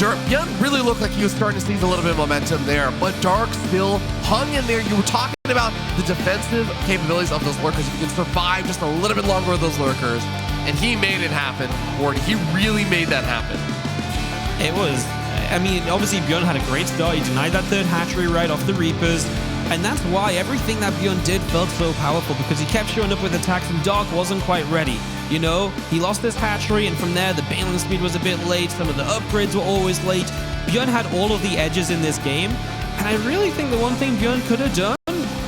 ByuN really looked like he was starting to seize a little bit of momentum there, but Dark still hung in there. You were talking about the defensive capabilities of those lurkers. If you can survive just a little bit longer with those lurkers, and he made it happen, Wardy. He really made that happen. It was, I mean, obviously ByuN had a great start. He denied that 3rd hatchery right off the Reapers, and that's why everything that ByuN did felt so powerful, because he kept showing up with attacks and Dark wasn't quite ready. You know, he lost this hatchery, and from there, the baneling speed was a bit late. Some of the upgrades were always late. ByuN had all of the edges in this game, and I really think the one thing ByuN could have done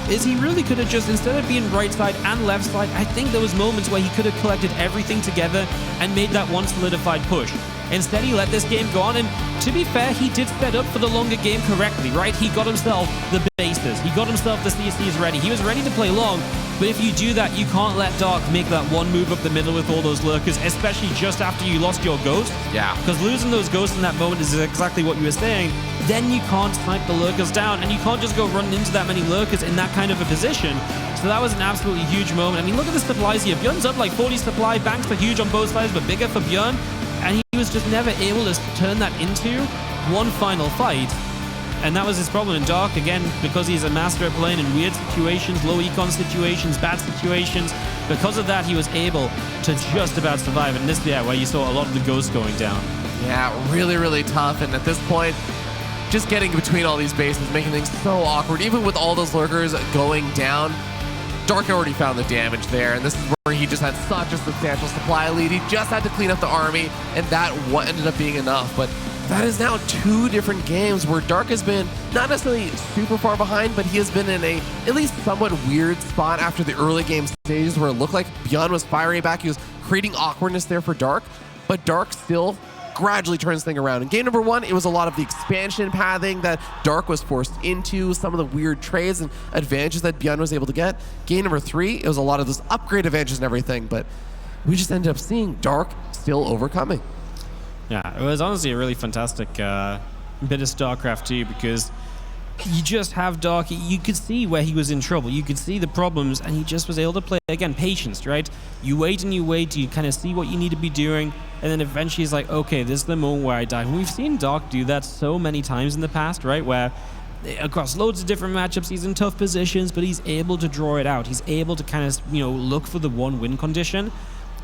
is he really could have just, instead of being right side and left side, I think there was moments where he could have collected everything together and made that one solidified push. Instead, he let this game go on, and to be fair, he did set up for the longer game correctly, right? He got himself the bases. He got himself the CCs ready. He was ready to play long, but if you do that, you can't let Dark make that one move up the middle with all those lurkers, especially just after you lost your ghost. Yeah. Because losing those ghosts in that moment is exactly what you were saying. Then you can't snipe the lurkers down, and you can't just go running into that many lurkers in that kind of a position. So that was an absolutely huge moment. I mean, look at the supplies here. ByuN's up like 40 supply. Banks are huge on both sides, but bigger for ByuN. And he was just never able to turn that into one final fight. And that was his problem. And Dark, again, because he's a master at playing in weird situations, low econ situations, bad situations, because of that, he was able to just about survive. And this, yeah, where you saw a lot of the ghosts going down. Yeah, really, really tough. And at this point, just getting between all these bases, making things so awkward. Even with all those lurkers going down, Dark already found the damage there, and this is where he just had such a substantial supply lead. He just had to clean up the army, and that what ended up being enough. But that is now 2 different games where Dark has been not necessarily super far behind, but he has been in a at least somewhat weird spot after the early game stages where it looked like ByuN was firing back. He was creating awkwardness there for Dark, but Dark still gradually turns things around. In game number 1, it was a lot of the expansion pathing that Dark was forced into, some of the weird trades and advantages that ByuN was able to get. Game number 3, it was a lot of those upgrade advantages and everything, but we just ended up seeing Dark still overcoming. Yeah, it was honestly a really fantastic bit of StarCraft 2 because you just have Dark. You could see where he was in trouble. You could see the problems, and he just was able to play, again, patience, right? You wait and you wait, you kind of see what you need to be doing, and then eventually he's like, okay, this is the moment where I die. And we've seen Dark do that so many times in the past, right? Where across loads of different matchups, he's in tough positions, but he's able to draw it out. He's able to kind of, look for the one win condition.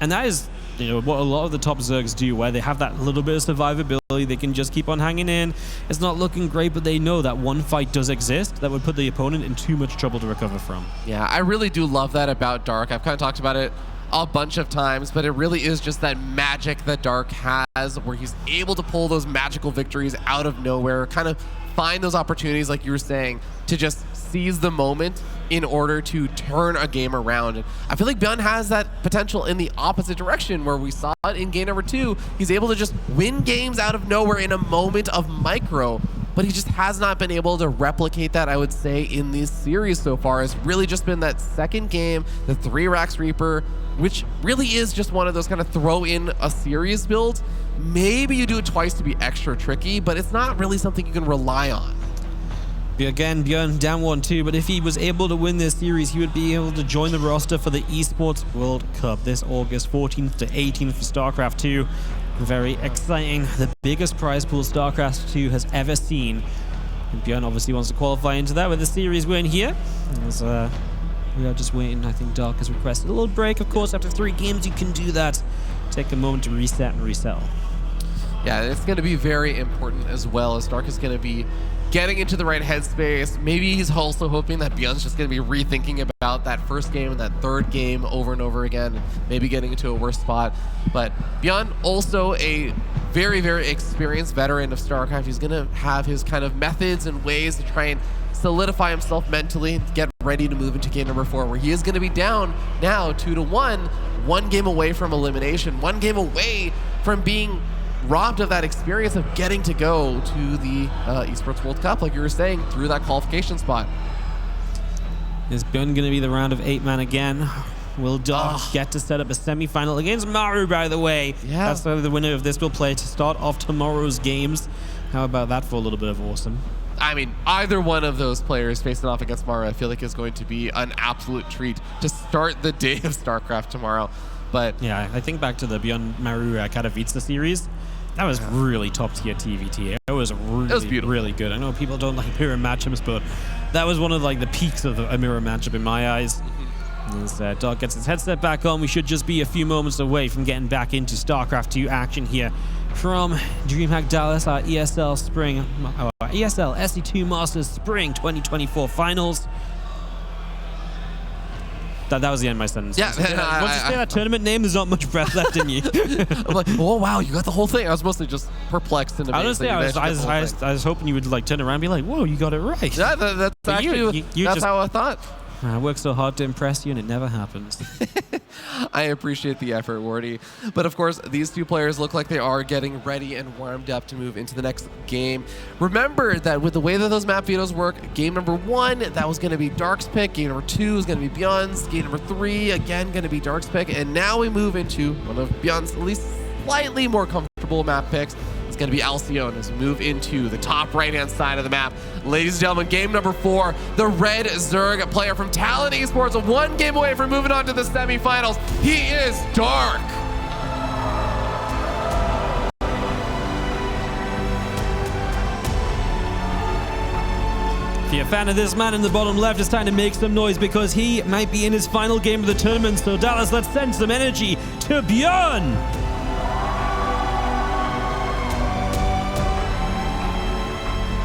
And that is, what a lot of the top Zergs do, where they have that little bit of survivability. They can just keep on hanging in. It's not looking great, but they know that one fight does exist that would put the opponent in too much trouble to recover from. Yeah, I really do love that about Dark. I've kind of talked about it a bunch of times, but it really is just that magic that Dark has, where he's able to pull those magical victories out of nowhere, kind of find those opportunities, like you were saying, to just seize the moment in order to turn a game around. And I feel like ByuN has that potential in the opposite direction, where we saw it in game number 2. He's able to just win games out of nowhere in a moment of micro, but he just has not been able to replicate that, I would say, in this series so far. It's really just been that second game, the 3 Rax Reaper, which really is just one of those kind of throw in a series builds. Maybe you do it twice to be extra tricky, but it's not really something you can rely on. Again, ByuN down 1-2, but if he was able to win this series, he would be able to join the roster for the Esports World Cup this August 14th to 18th for StarCraft II. Very exciting. The biggest prize pool StarCraft II has ever seen. And ByuN obviously wants to qualify into that with a series win here. As, we are just waiting. I think Dark has requested a little break. Of course, after 3 games, you can do that. Take a moment to reset and resettle. Yeah, it's going to be very important as well, as Dark is going to be getting into the right headspace. Maybe he's also hoping that ByuN's just going to be rethinking about that first game and that third game over and over again, maybe getting into a worse spot. But ByuN, also a very, very experienced veteran of StarCraft. He's going to have his kind of methods and ways to try and solidify himself mentally and get ready to move into game number 4, where he is going to be down now 2-1, 1 game away from elimination, 1 game away from being robbed of that experience of getting to go to the Esports World Cup, like you were saying, through that qualification spot. Is ByuN going to be the round of 8-man again? Will Dark get to set up a semi-final against Maru, by the way? Yeah. That's how the winner of this will play to start off tomorrow's games. How about that for a little bit of awesome? I mean, either one of those players facing off against Maru, I feel like is going to be an absolute treat to start the day of StarCraft tomorrow. But yeah, I think back to the ByuN Maru Katowice series. That was really top tier TVT. It was really good. I know people don't like mirror matchups, but that was one of like the peaks of a mirror matchup in my eyes. As Dark gets his headset back on, we should just be a few moments away from getting back into StarCraft II action here from DreamHack Dallas, our ESL SC2 Masters Spring 2024 finals. That was the end of my sentence. Yeah. Once you say that tournament name, there's not much breath left in you. I'm like, oh wow, you got the whole thing. I was mostly just perplexed and amazed. Honestly, I was hoping you would like turn around and be like, whoa, you got it right. Yeah, that's actually that's how I thought. I work so hard to impress you, and it never happens. I appreciate the effort, Wardy. But of course, these 2 players look like they are getting ready and warmed up to move into the next game. Remember that with the way that those map vetoes work, game number 1, that was going to be Dark's pick. Game number 2 is going to be ByuN's. Game number 3, again, going to be Dark's pick. And now we move into one of ByuN's at least slightly more comfortable map picks. It's going to be Alcyon as we move into the top right-hand side of the map. Ladies and gentlemen, game number 4, the Red Zerg player from Talon Esports, 1 game away from moving on to the semifinals. He is Dark. If you're a fan of this man in the bottom left, it's time to make some noise because he might be in his final game of the tournament. So Dallas, let's send some energy to ByuN.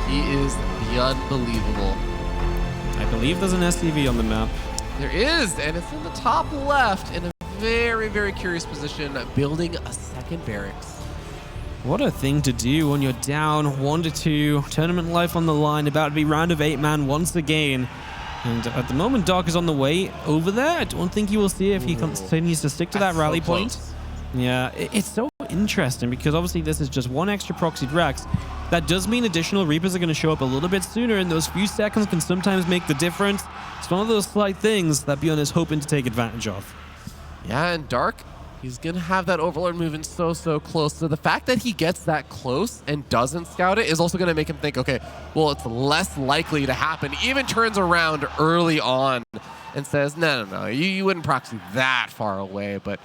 He is the unbelievable. I believe there's an SCV on the map. There is, and it's in the top left in a very, very curious position, building a second barracks. What a thing to do when you're down 1-2, tournament life on the line, about to be round of 8-man once again. And at the moment, Dark is on the way over there. I don't think you will see if he continues to stick to that rally point. Yeah, it's so interesting because obviously this is just 1 extra proxied Rex. That does mean additional Reapers are going to show up a little bit sooner, and those few seconds can sometimes make the difference. It's one of those slight things that ByuN is hoping to take advantage of. Yeah, and Dark, he's going to have that Overlord moving so close. So the fact that he gets that close and doesn't scout it is also going to make him think, okay, well, it's less likely to happen. He even turns around early on and says, no, you wouldn't proxy that far away, but...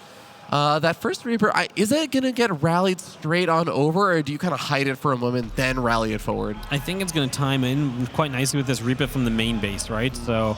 that first Reaper, is it going to get rallied straight on over, or do you kind of hide it for a moment, then rally it forward? I think it's going to time in quite nicely with this Reaper from the main base, right? So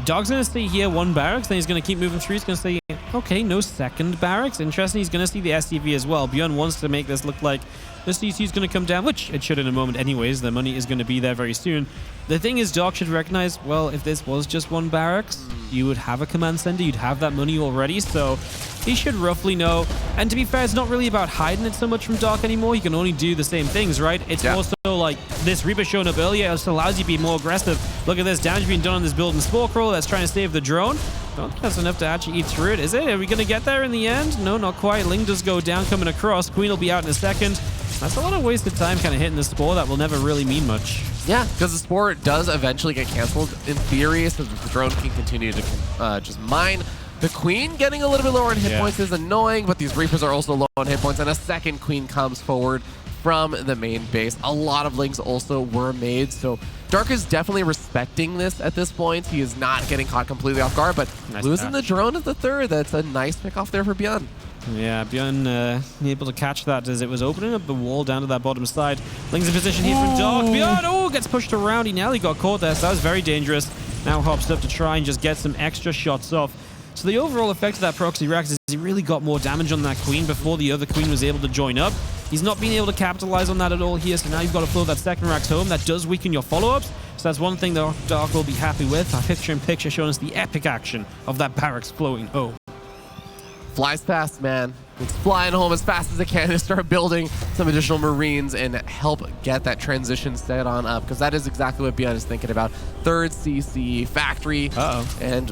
Dog's going to stay here, 1 barracks, then he's going to keep moving through. He's going to say, okay, no second barracks. Interesting, he's going to see the SCV as well. ByuN wants to make this look like the CC is going to come down, which it should in a moment anyways. The money is going to be there very soon. The thing is, Dark should recognize, well, if this was just 1 barracks, you would have a command center, you'd have that money already, so he should roughly know. And to be fair, it's not really about hiding it so much from Dark anymore. You can only do the same things, right? It's more so like this Reaper showing up earlier, it just allows you to be more aggressive. Look at this damage being done on this build and Spore Crawler that's trying to save the drone. I don't think that's enough to actually eat through it, is it? Are we going to get there in the end? No, not quite. Ling does go down coming across. Queen will be out in a second. That's a lot of wasted time kind of hitting the Spore that will never really mean much. Yeah, because the Spore does eventually get canceled in theory, so the drone can continue to just mine. The Queen getting a little bit lower in hit points is annoying, but these Reapers are also low on hit points, and a second Queen comes forward from the main base. A lot of links also were made, so Dark is definitely respecting this at this point. He is not getting caught completely off guard, but losing the drone at the third, that's a nice pick off there for ByuN. Yeah, ByuN able to catch that as it was opening up the wall down to that bottom side. Lings in position here from Dark. ByuN, gets pushed around. He nearly got caught there, so that was very dangerous. Now hops up to try and just get some extra shots off. So the overall effect of that proxy Rex is he really got more damage on that queen before the other queen was able to join up. He's not been able to capitalize on that at all here, so now you've got to flow that second Rex home. That does weaken your follow-ups, so that's one thing that Dark will be happy with. Our picture-in-picture showing us the epic action of that barracks flowing home. Flies fast, man. It's flying home as fast as it can to start building some additional Marines and help get that transition set on up, because that is exactly what ByuN is thinking about. Third CC factory. And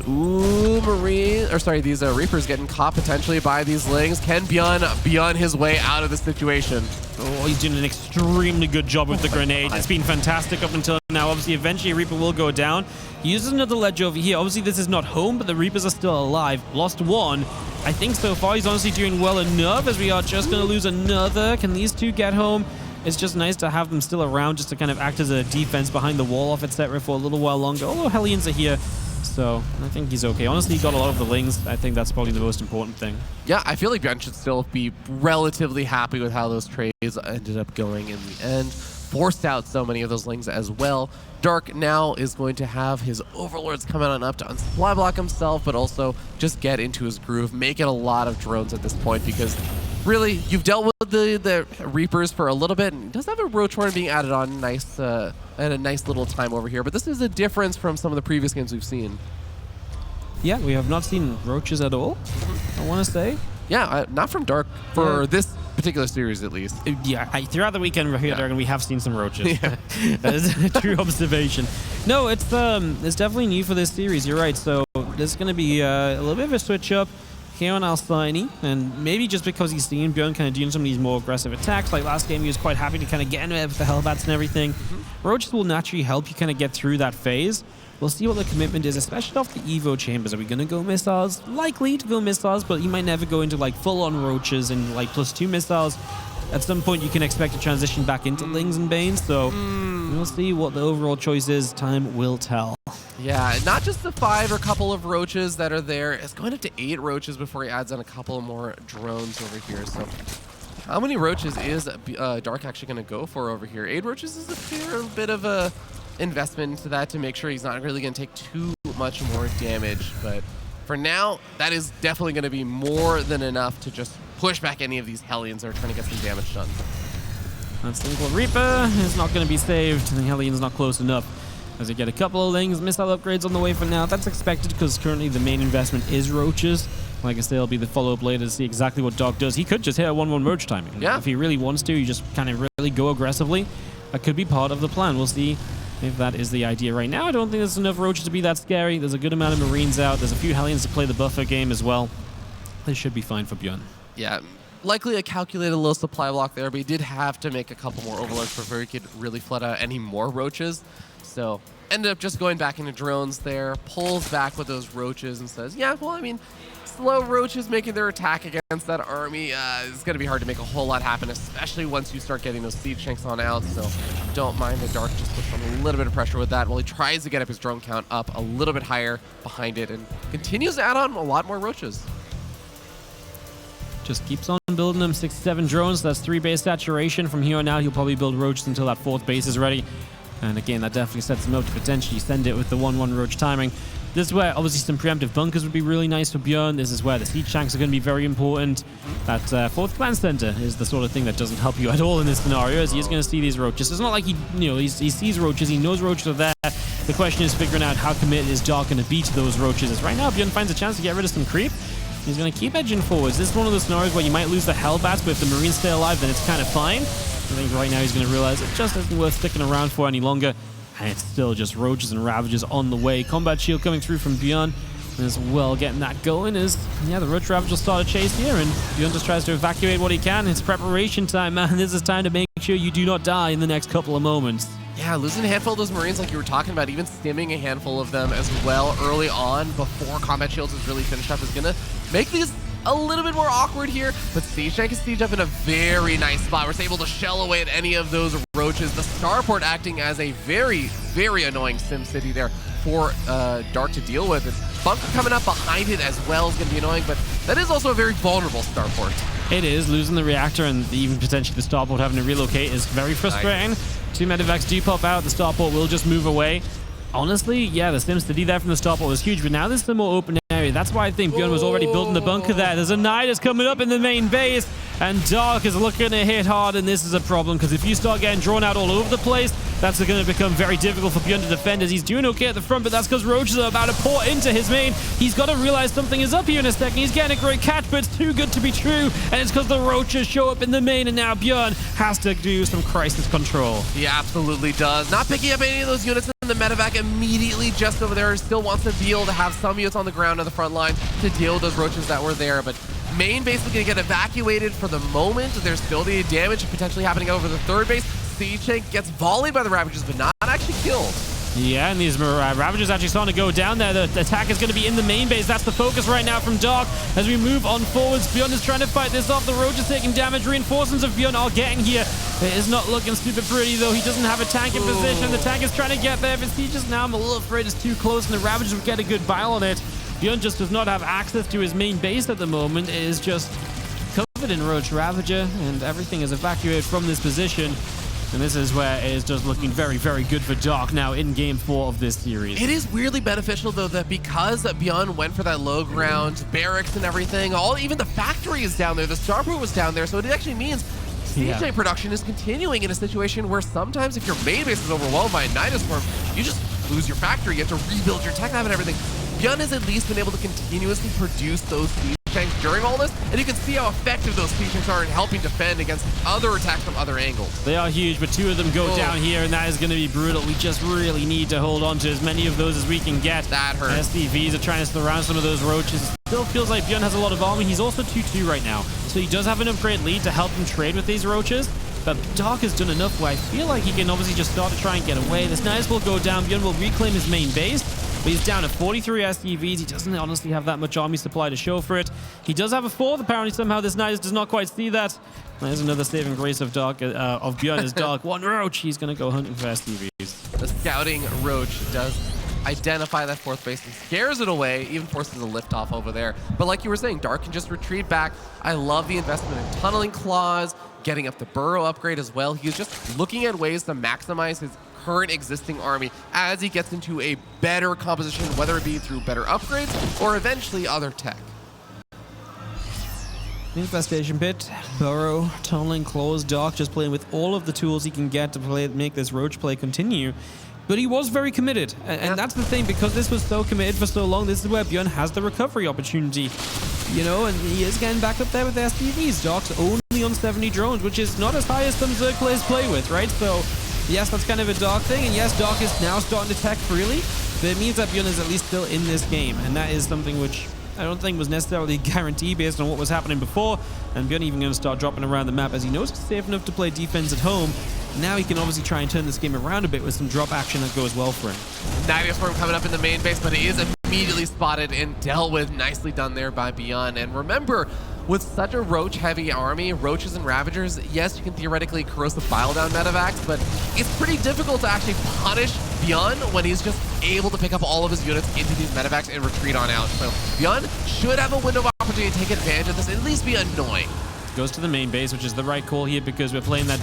these Reapers getting caught potentially by these Lings. Can ByuN his way out of the situation? Oh, he's doing an extremely good job with the grenade. It's been fantastic up until now. Obviously, eventually Reaper will go down. He uses another ledge over here. Obviously, this is not home, but the Reapers are still alive. Lost one. I think so far he's honestly doing well enough, as we are just going to lose another. Can these two get home? It's just nice to have them still around just to kind of act as a defense behind the wall off etc. for a little while longer. Although Hellions are here, so I think he's okay. Honestly, he got a lot of the Lings. I think that's probably the most important thing. Yeah, I feel like ByuN should still be relatively happy with how those trades ended up going in the end. Forced out so many of those Lings as well. Dark now is going to have his Overlords come out on up to unsupply block himself, but also just get into his groove, making a lot of drones at this point, because really, you've dealt with the Reapers for a little bit, and he does have a Roach Horn being added on at a nice little time over here, but this is a difference from some of the previous games we've seen. Yeah, we have not seen Roaches at all, I want to say. Yeah, not from Dark for this particular series, at least. Yeah, throughout the weekend here, Dragon, we have seen some Roaches. Yeah. That is a true observation. No, it's definitely new for this series. You're right. So there's going to be a little bit of a switch up here on Alsteini, and maybe just because he's seen ByuN kind of doing some of these more aggressive attacks. Like last game, he was quite happy to kind of get in there with the Hellbats and everything. Roaches will naturally help you kind of get through that phase. We'll see what the commitment is, especially off the Evo chambers. Are we going to go missiles? Likely to go missiles, but you might never go into like full-on Roaches and like +2 missiles. At some point, you can expect a transition back into Lings and Banes, so we'll see what the overall choice is. Time will tell. Yeah, not just the 5 or couple of Roaches that are there. It's going up to 8 Roaches before he adds on a couple more drones over here. So how many Roaches is Dark actually going to go for over here? 8 Roaches is a fair bit of a investment into that to make sure he's not really going to take too much more damage, but for now that is definitely going to be more than enough to just push back any of these Hellions that are trying to get some damage done. That's simple. Reaper is not going to be saved, and the Hellion's not close enough as you get a couple of Lings. Missile upgrades on the way for now. That's expected because currently the main investment is Roaches. Like I say, it'll be the follow-up later to see exactly what Dark does. He could just hit a 1-1 Roach timing. Yeah. If he really wants to, you just kind of really go aggressively. That could be part of the plan. We'll see if that is the idea. Right now, I don't think there's enough Roaches to be that scary. There's a good amount of Marines out. There's a few Hellions to play the buffer game as well. This should be fine for ByuN. Yeah, likely a calculated little supply block there, but he did have to make a couple more Overlords before he could really flood out any more Roaches. So ended up just going back into drones there, pulls back with those Roaches and says, yeah, well, I mean, slow Roaches making their attack against that army is going to be hard to make a whole lot happen, especially once you start getting those siege tanks on out. So don't mind the Dark just puts on a little bit of pressure with that while he tries to get up his drone count up a little bit higher behind it and continues to add on a lot more Roaches. Just keeps on building them. 6-7 drones. That's 3 base saturation. From here on out, he'll probably build Roaches until that 4th base is ready. And again, that definitely sets him up to potentially send it with the 1-1 Roach timing. This is where obviously some preemptive bunkers would be really nice for ByuN. This is where the siege tanks are going to be very important. That 4th command center is the sort of thing that doesn't help you at all in this scenario, as he's going to see these Roaches. It's not like he sees Roaches, he knows Roaches are there. The question is figuring out how committed is Dark going to be to those Roaches. As right now, ByuN finds a chance to get rid of some creep. He's going to keep edging forwards. This is one of those scenarios where you might lose the Hellbats, but if the Marines stay alive, then it's kind of fine. I think right now he's going to realize it just isn't worth sticking around for any longer. And it's still just Roaches and Ravagers on the way. Combat shield coming through from ByuN as well, getting that going as, yeah, the Roach Ravagers start a chase here, and ByuN just tries to evacuate what he can. It's preparation time, man. This is time to make sure you do not die in the next couple of moments. Yeah, losing a handful of those Marines like you were talking about, even stimming a handful of them as well early on before combat shields is really finished up is going to make these a little bit more awkward here, but StageHack is staged up in a very nice spot. We're able to shell away at any of those roaches. The starport acting as a very, very annoying SimCity there for Dark to deal with. It's Bunker coming up behind it as well is going to be annoying, but that is also a very vulnerable starport. It is. Losing the reactor and even potentially the starport having to relocate is very frustrating. Nice. 2 medevacs do pop out. The starport will just move away. Honestly, yeah, the SimCity there from the starport was huge, but now there's the more open area. That's why I think ByuN was already building the bunker there. There's a Nidus coming up in the main base, and Dark is looking to hit hard, and this is a problem, because if you start getting drawn out all over the place, that's going to become very difficult for ByuN to defend, as he's doing okay at the front, but that's because roaches are about to pour into his main. He's got to realize something is up here in a second. He's getting a great catch, but it's too good to be true, and it's because the roaches show up in the main, and now ByuN has to do some crisis control. He absolutely does. Not picking up any of those units in the medevac immediately just over there. Still wants to be able to have some units on the ground on the front line to deal with those roaches that were there, but main basically going to get evacuated for the moment. There's still the damage potentially happening over the third base. StageHack gets volleyed by the Ravages, but not actually killed. Yeah, and these Ravagers actually starting to go down there. The attack is going to be in the main base. That's the focus right now from Dark. As we move on forwards, ByuN is trying to fight this off. The Roach is taking damage. Reinforcements of ByuN are getting here. It is not looking super pretty, though. He doesn't have a tank in position. The tank is trying to get there. If it's Sieges now, I'm a little afraid it's too close, and the Ravagers would get a good bile on it. ByuN just does not have access to his main base at the moment. It is just covered in Roach Ravager, and everything is evacuated from this position. And this is where it is just looking very, very good for Dark now in Game 4 of this series. It is weirdly beneficial, though, that because ByuN went for that low ground, barracks and everything, even the factory is down there, the starport was down there, so it actually means CJ production is continuing in a situation where sometimes if your main base is overwhelmed by a Nidus Swarm, you just lose your factory, you have to rebuild your tech lab and everything. ByuN has at least been able to continuously produce those siege tanks during all this, and you can see how effective those siege tanks are in helping defend against other attacks from other angles. They are huge, but 2 of them go down here, and that is going to be brutal. We just really need to hold on to as many of those as we can get. That hurts. SDVs are trying to surround some of those roaches. Still feels like ByuN has a lot of army. He's also 2-2 right now, so he does have an upgrade lead to help him trade with these roaches. But Dark has done enough where I feel like he can obviously just start to try and get away. This Nidus will go down. ByuN will reclaim his main base. But he's down to 43 SDVs. He doesn't honestly have that much army supply to show for it. He does have a 4th. Apparently, somehow this Nidus does not quite see that. There's another saving grace of Dark of ByuN is Dark. 1 roach. He's going to go hunting for SDVs. The scouting roach does identify that 4th base and scares it away, even forces a lift off over there. But like you were saying, Dark can just retreat back. I love the investment in tunneling claws, getting up the burrow upgrade as well. He's just looking at ways to maximize his current existing army as he gets into a better composition, whether it be through better upgrades or eventually other tech. Infestation Pit, Burrow, Tunneling Claws, Dark just playing with all of the tools he can get to make this Roach play continue. But he was very committed, and that's the thing, because this was so committed for so long, this is where ByuN has the recovery opportunity. You know, and he is getting back up there with SDVs. Dark's only on 70 drones, which is not as high as some Zerg players play with, right? So, yes, that's kind of a Dark thing, and yes, Dark is now starting to tech freely, but it means that ByuN is at least still in this game, and that is something which I don't think was necessarily guaranteed based on what was happening before, and ByuN even going to start dropping around the map as he knows he's safe enough to play defense at home. Now he can obviously try and turn this game around a bit with some drop action that goes well for him. Nidus Swarm coming up in the main base, but it is immediately spotted and dealt with. Nicely done there by ByuN. And remember, with such a roach-heavy army, roaches and ravagers, yes, you can theoretically corrosive bile down medevacs, but it's pretty difficult to actually punish ByuN when he's just able to pick up all of his units into these medevacs and retreat on out. So ByuN should have a window of opportunity to take advantage of this and at least be annoying. Goes to the main base, which is the right call here because we're playing that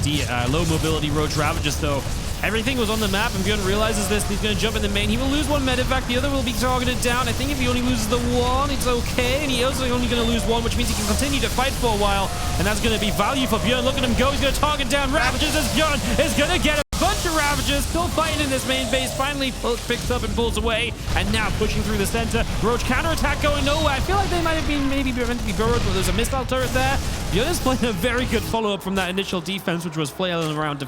low mobility Roach Ravager, so everything was on the map, and ByuN realizes this. He's going to jump in the main. He will lose 1 medevac. The other will be targeted down. I think if he only loses the 1, it's okay, and he also only going to lose 1, which means he can continue to fight for a while, and that's going to be value for ByuN. Look at him go. He's going to target down Ravagers as ByuN is going to get a bunch of Ravagers, still fighting in this main base. Finally picks up and pulls away, and now pushing through the center. Roach counterattack going nowhere. I feel like they might have been maybe meant to be burrowed, but there's a missile turret there. ByuN is playing a very good follow-up from that initial defense, which was flailing around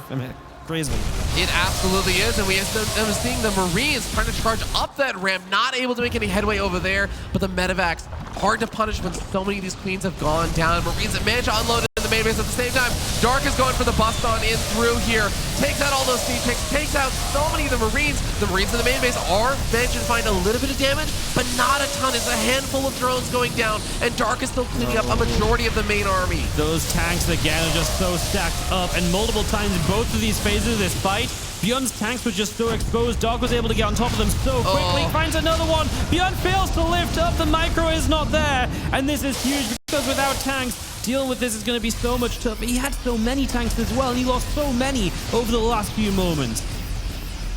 crazily. It absolutely is, and we are seeing the Marines trying to charge up that ramp, not able to make any headway over there, but the medevacs, hard to punish when so many of these queens have gone down. Marines have managed to unload in the main base at the same time. Dark is going for the bust on in through here. Takes out all those siege tanks, takes out so many of the Marines. The Marines in the main base are managing to find a little bit of damage, but not a ton. It's a handful of drones going down, and Dark is still cleaning up a majority of the main army. Those tanks again are just so stacked up, and multiple times in both of these phases of this fight, ByuN's tanks were just so exposed. Dark was able to get on top of them so quickly. Finds another one. ByuN fails to lift up. The micro is not there. And this is huge because without tanks, dealing with this is going to be so much tougher. He had so many tanks as well, and he lost so many over the last few moments.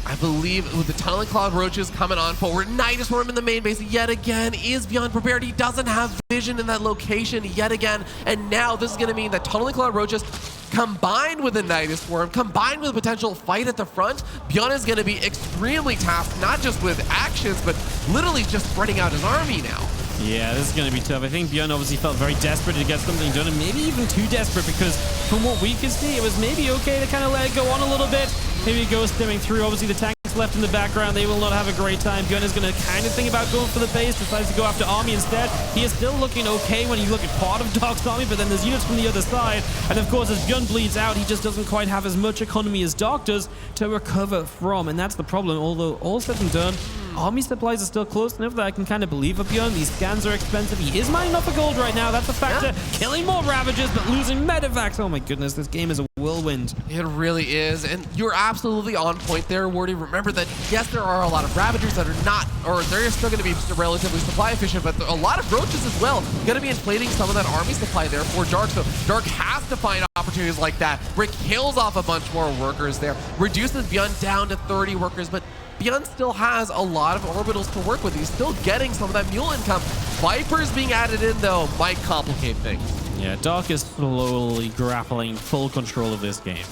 I believe with the Tunneling Cloud Roaches coming on forward, Nidus Worm in the main base yet again. Is ByuN prepared? He doesn't have vision in that location yet again. And now this is going to mean that Tunneling Cloud Roaches combined with a Nidus Worm, combined with a potential fight at the front, ByuN is going to be extremely tasked, not just with actions, but literally just spreading out his army now. Yeah, this is going to be tough. I think ByuN obviously felt very desperate to get something done, and maybe even too desperate, because from what we could see, it was maybe okay to kind of let it go on a little bit. Maybe it goes stimming through. Obviously, the tanks left in the background, they will not have a great time. ByuN is going to kind of think about going for the base, decides to go after army instead. He is still looking okay when you look at part of Dark's army, but then there's units from the other side. And of course, as ByuN bleeds out, he just doesn't quite have as much economy as Dark does to recover from. And that's the problem. Although all said and done, army supplies are still close enough that I can kind of believe of ByuN. These scans are expensive. He is mining up for gold right now. That's a factor. Yeah. Killing more Ravagers, but losing Medivacs. Oh my goodness, this game is a whirlwind. It really is. And you're absolutely on point there, Wardy. Remember that, yes, there are a lot of Ravagers that are not, or they're still going to be relatively supply efficient, but a lot of Roaches as well. Going to be inflating some of that army supply there for Dark. So Dark has to find opportunities like that. Rick kills off a bunch more workers there. Reduces ByuN down to 30 workers, but ByuN still has a lot of orbitals to work with. He's still getting some of that mule income. Vipers being added in, though, might complicate things. Yeah, Dark is slowly grappling full control of this game.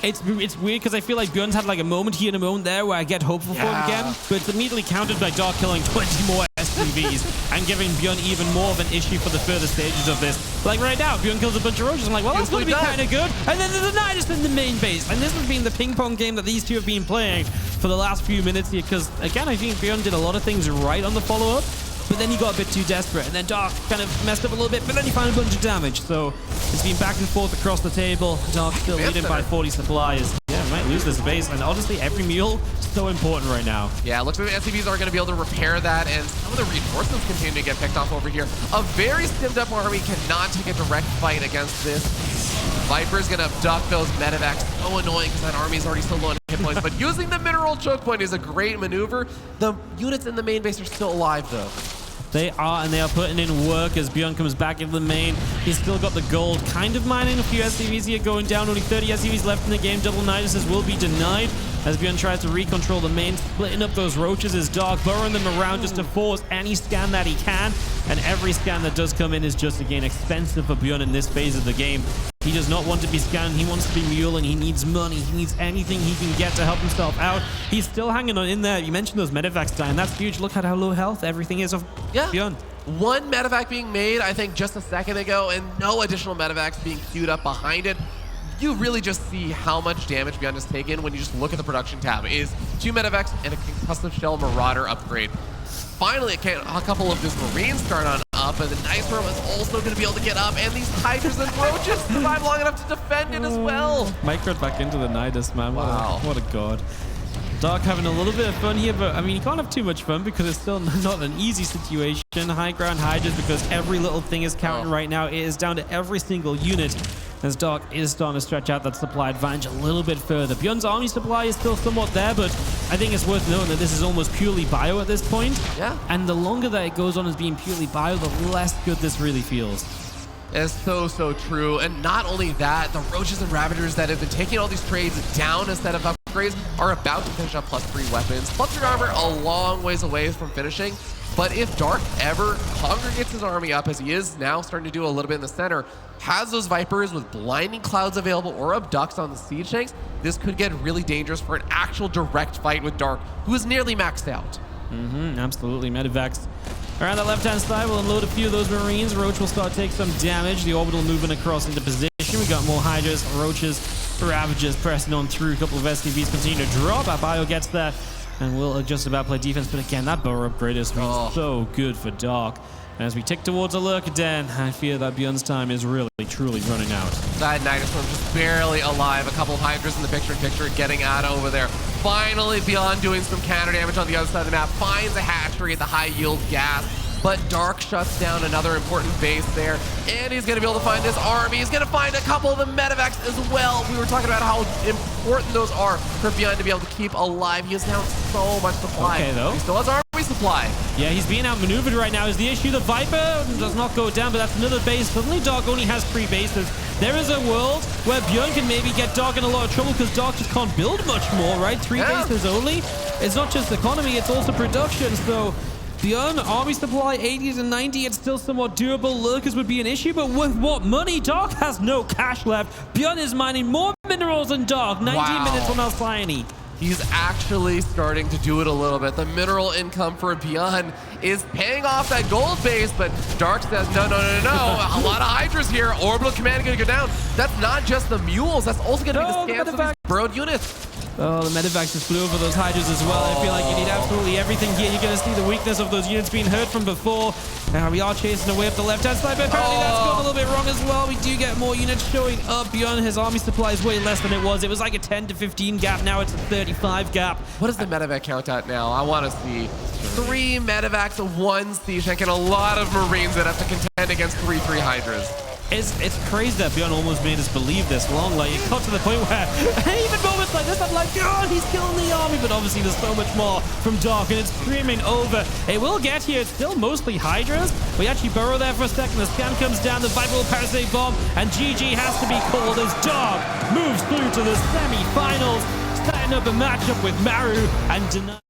It's weird because I feel like ByuN's had like a moment here and a moment there where I get hopeful for him again, but it's immediately countered by Dark killing 20 more SCVs and giving ByuN even more of an issue for the further stages of this. Like right now, ByuN kills a bunch of Roaches. I'm like, well, that's going to be kind of good. And then there's a Nidus in the main base. And this has been the ping pong game that these two have been playing for the last few minutes here, because again, I think ByuN did a lot of things right on the follow-up. But then he got a bit too desperate, and then Dark kind of messed up a little bit, but then he found a bunch of damage. So it's been back and forth across the table. Dark still leading by 40 supplies. Yeah, might lose this base, and honestly, every mule is so important right now. Yeah, it looks like the SCVs are going to be able to repair that, and some of the reinforcements continue to get picked off over here. A very stimmed up army cannot take a direct fight against this. Viper's going to abduct those Medivacs. So annoying because that army is already so low on hit points, but using the mineral choke point is a great maneuver. The units in the main base are still alive, though. They are, and they are putting in work as ByuN comes back into the main. He's still got the gold, kind of mining a few SCVs here, going down. Only 30 SCVs left in the game. Double Niduses will be denied as ByuN tries to recontrol the main, splitting up those Roaches as Dark, burrowing them around just to force any scan that he can. And every scan that does come in is just, again, expensive for ByuN in this phase of the game. He does not want to be scanned. He wants to be muling. He needs money. He needs anything he can get to help himself out. He's still hanging on in there. You mentioned those Medivacs dying. That's huge. Look at how low health everything is of ByuN. One Medivac being made, I think, just a second ago, and no additional Medivacs being queued up behind it. You really just see how much damage ByuN has taken when you just look at the production tab. It is 2 Medivacs and a Concussive Shell Marauder upgrade. Finally, a couple of these Marines start on up, and the Nice Worm is also going to be able to get up, and these Hydras and Roaches survive long enough to defend it as well. Microed back into the Nidus, man. Wow. What a god. Dark having a little bit of fun here, but I mean, you can't have too much fun because it's still not an easy situation. High ground Hydras, because every little thing is counting right now. It is down to every single unit, as Dark is starting to stretch out that supply advantage a little bit further. ByuN's army supply is still somewhat there, but I think it's worth noting that this is almost purely bio at this point. Yeah. And the longer that it goes on as being purely bio, the less good this really feels. It's so true. And not only that, the Roaches and Ravagers that have been taking all these trades down instead of upgrades are about to finish up +3 weapons. +3 armor a long ways away from finishing. But if Dark ever congregates his army up, as he is now starting to do a little bit in the center, has those Vipers with blinding clouds available or abducts on the siege tanks, this could get really dangerous for an actual direct fight with Dark, who is nearly maxed out. Absolutely. Medivacs around the left-hand side will unload a few of those Marines. Roach will start to take some damage. The orbital moving across into position. We got more Hydras, Roaches, Ravagers pressing on through. A couple of SCVs continue to drop. Our bio gets there. and will just about play defense. But again, that burrow upgrade is so good for Dark. And as we tick towards a lurk again, I fear that ByuN's time is really, truly running out. That Nidus one just barely alive. A couple of Hydras in the picture-in-picture getting out over there. Finally, ByuN doing some counter damage on the other side of the map. Finds a hatchery at the high-yield gas. But Dark shuts down another important base there. And he's going to be able to find this army. He's going to find a couple of the medevacs as well. We were talking about how important those are for ByuN to be able to keep alive. He has now so much supply. Okay, though. He still has army supply. Yeah, he's being outmaneuvered right now is the issue. The Viper does not go down, but that's another base. Suddenly, Dark only has 3 bases. There is a world where ByuN can maybe get Dark in a lot of trouble because Dark just can't build much more, right? 3 bases only. It's not just economy, it's also production. So ByuN, army supply 80 to 90, it's still somewhat doable. Lurkers would be an issue, but with what money? Dark has no cash left. ByuN is mining more minerals than Dark. 19 minutes on Alcyone. He's actually starting to do it a little bit. The mineral income for ByuN is paying off that gold base, but Dark says, no. A lot of Hydras here. Orbital command going to go down. That's not just the mules. That's also going to be the scans of these burrowed units. Oh, the medevacs just flew over those Hydras as well. I feel like you need absolutely everything here. You're going to see the weakness of those units being hurt from before. Now we are chasing away up the left-hand side, but apparently that's gone a little bit wrong as well. We do get more units showing up. ByuN, his army supply is way less than it was. It was like a 10 to 15 gap. Now it's a 35 gap. What is the medevac count at now? I want to see 3 medevacs, 1 siege tank, and a lot of Marines that have to contend against 3 Hydras. It's crazy that ByuN almost made us believe this long. Like, it got to the point where even moments like this, I'm like, God, he's killing the army. But obviously, there's so much more from Dark, and it's screaming over. It will get here. It's still mostly Hydras. We actually burrow there for a second. The scan comes down. The Viper will parasite bomb, and GG has to be called as Dark moves through to the semi-finals, setting up a matchup with Maru and deny.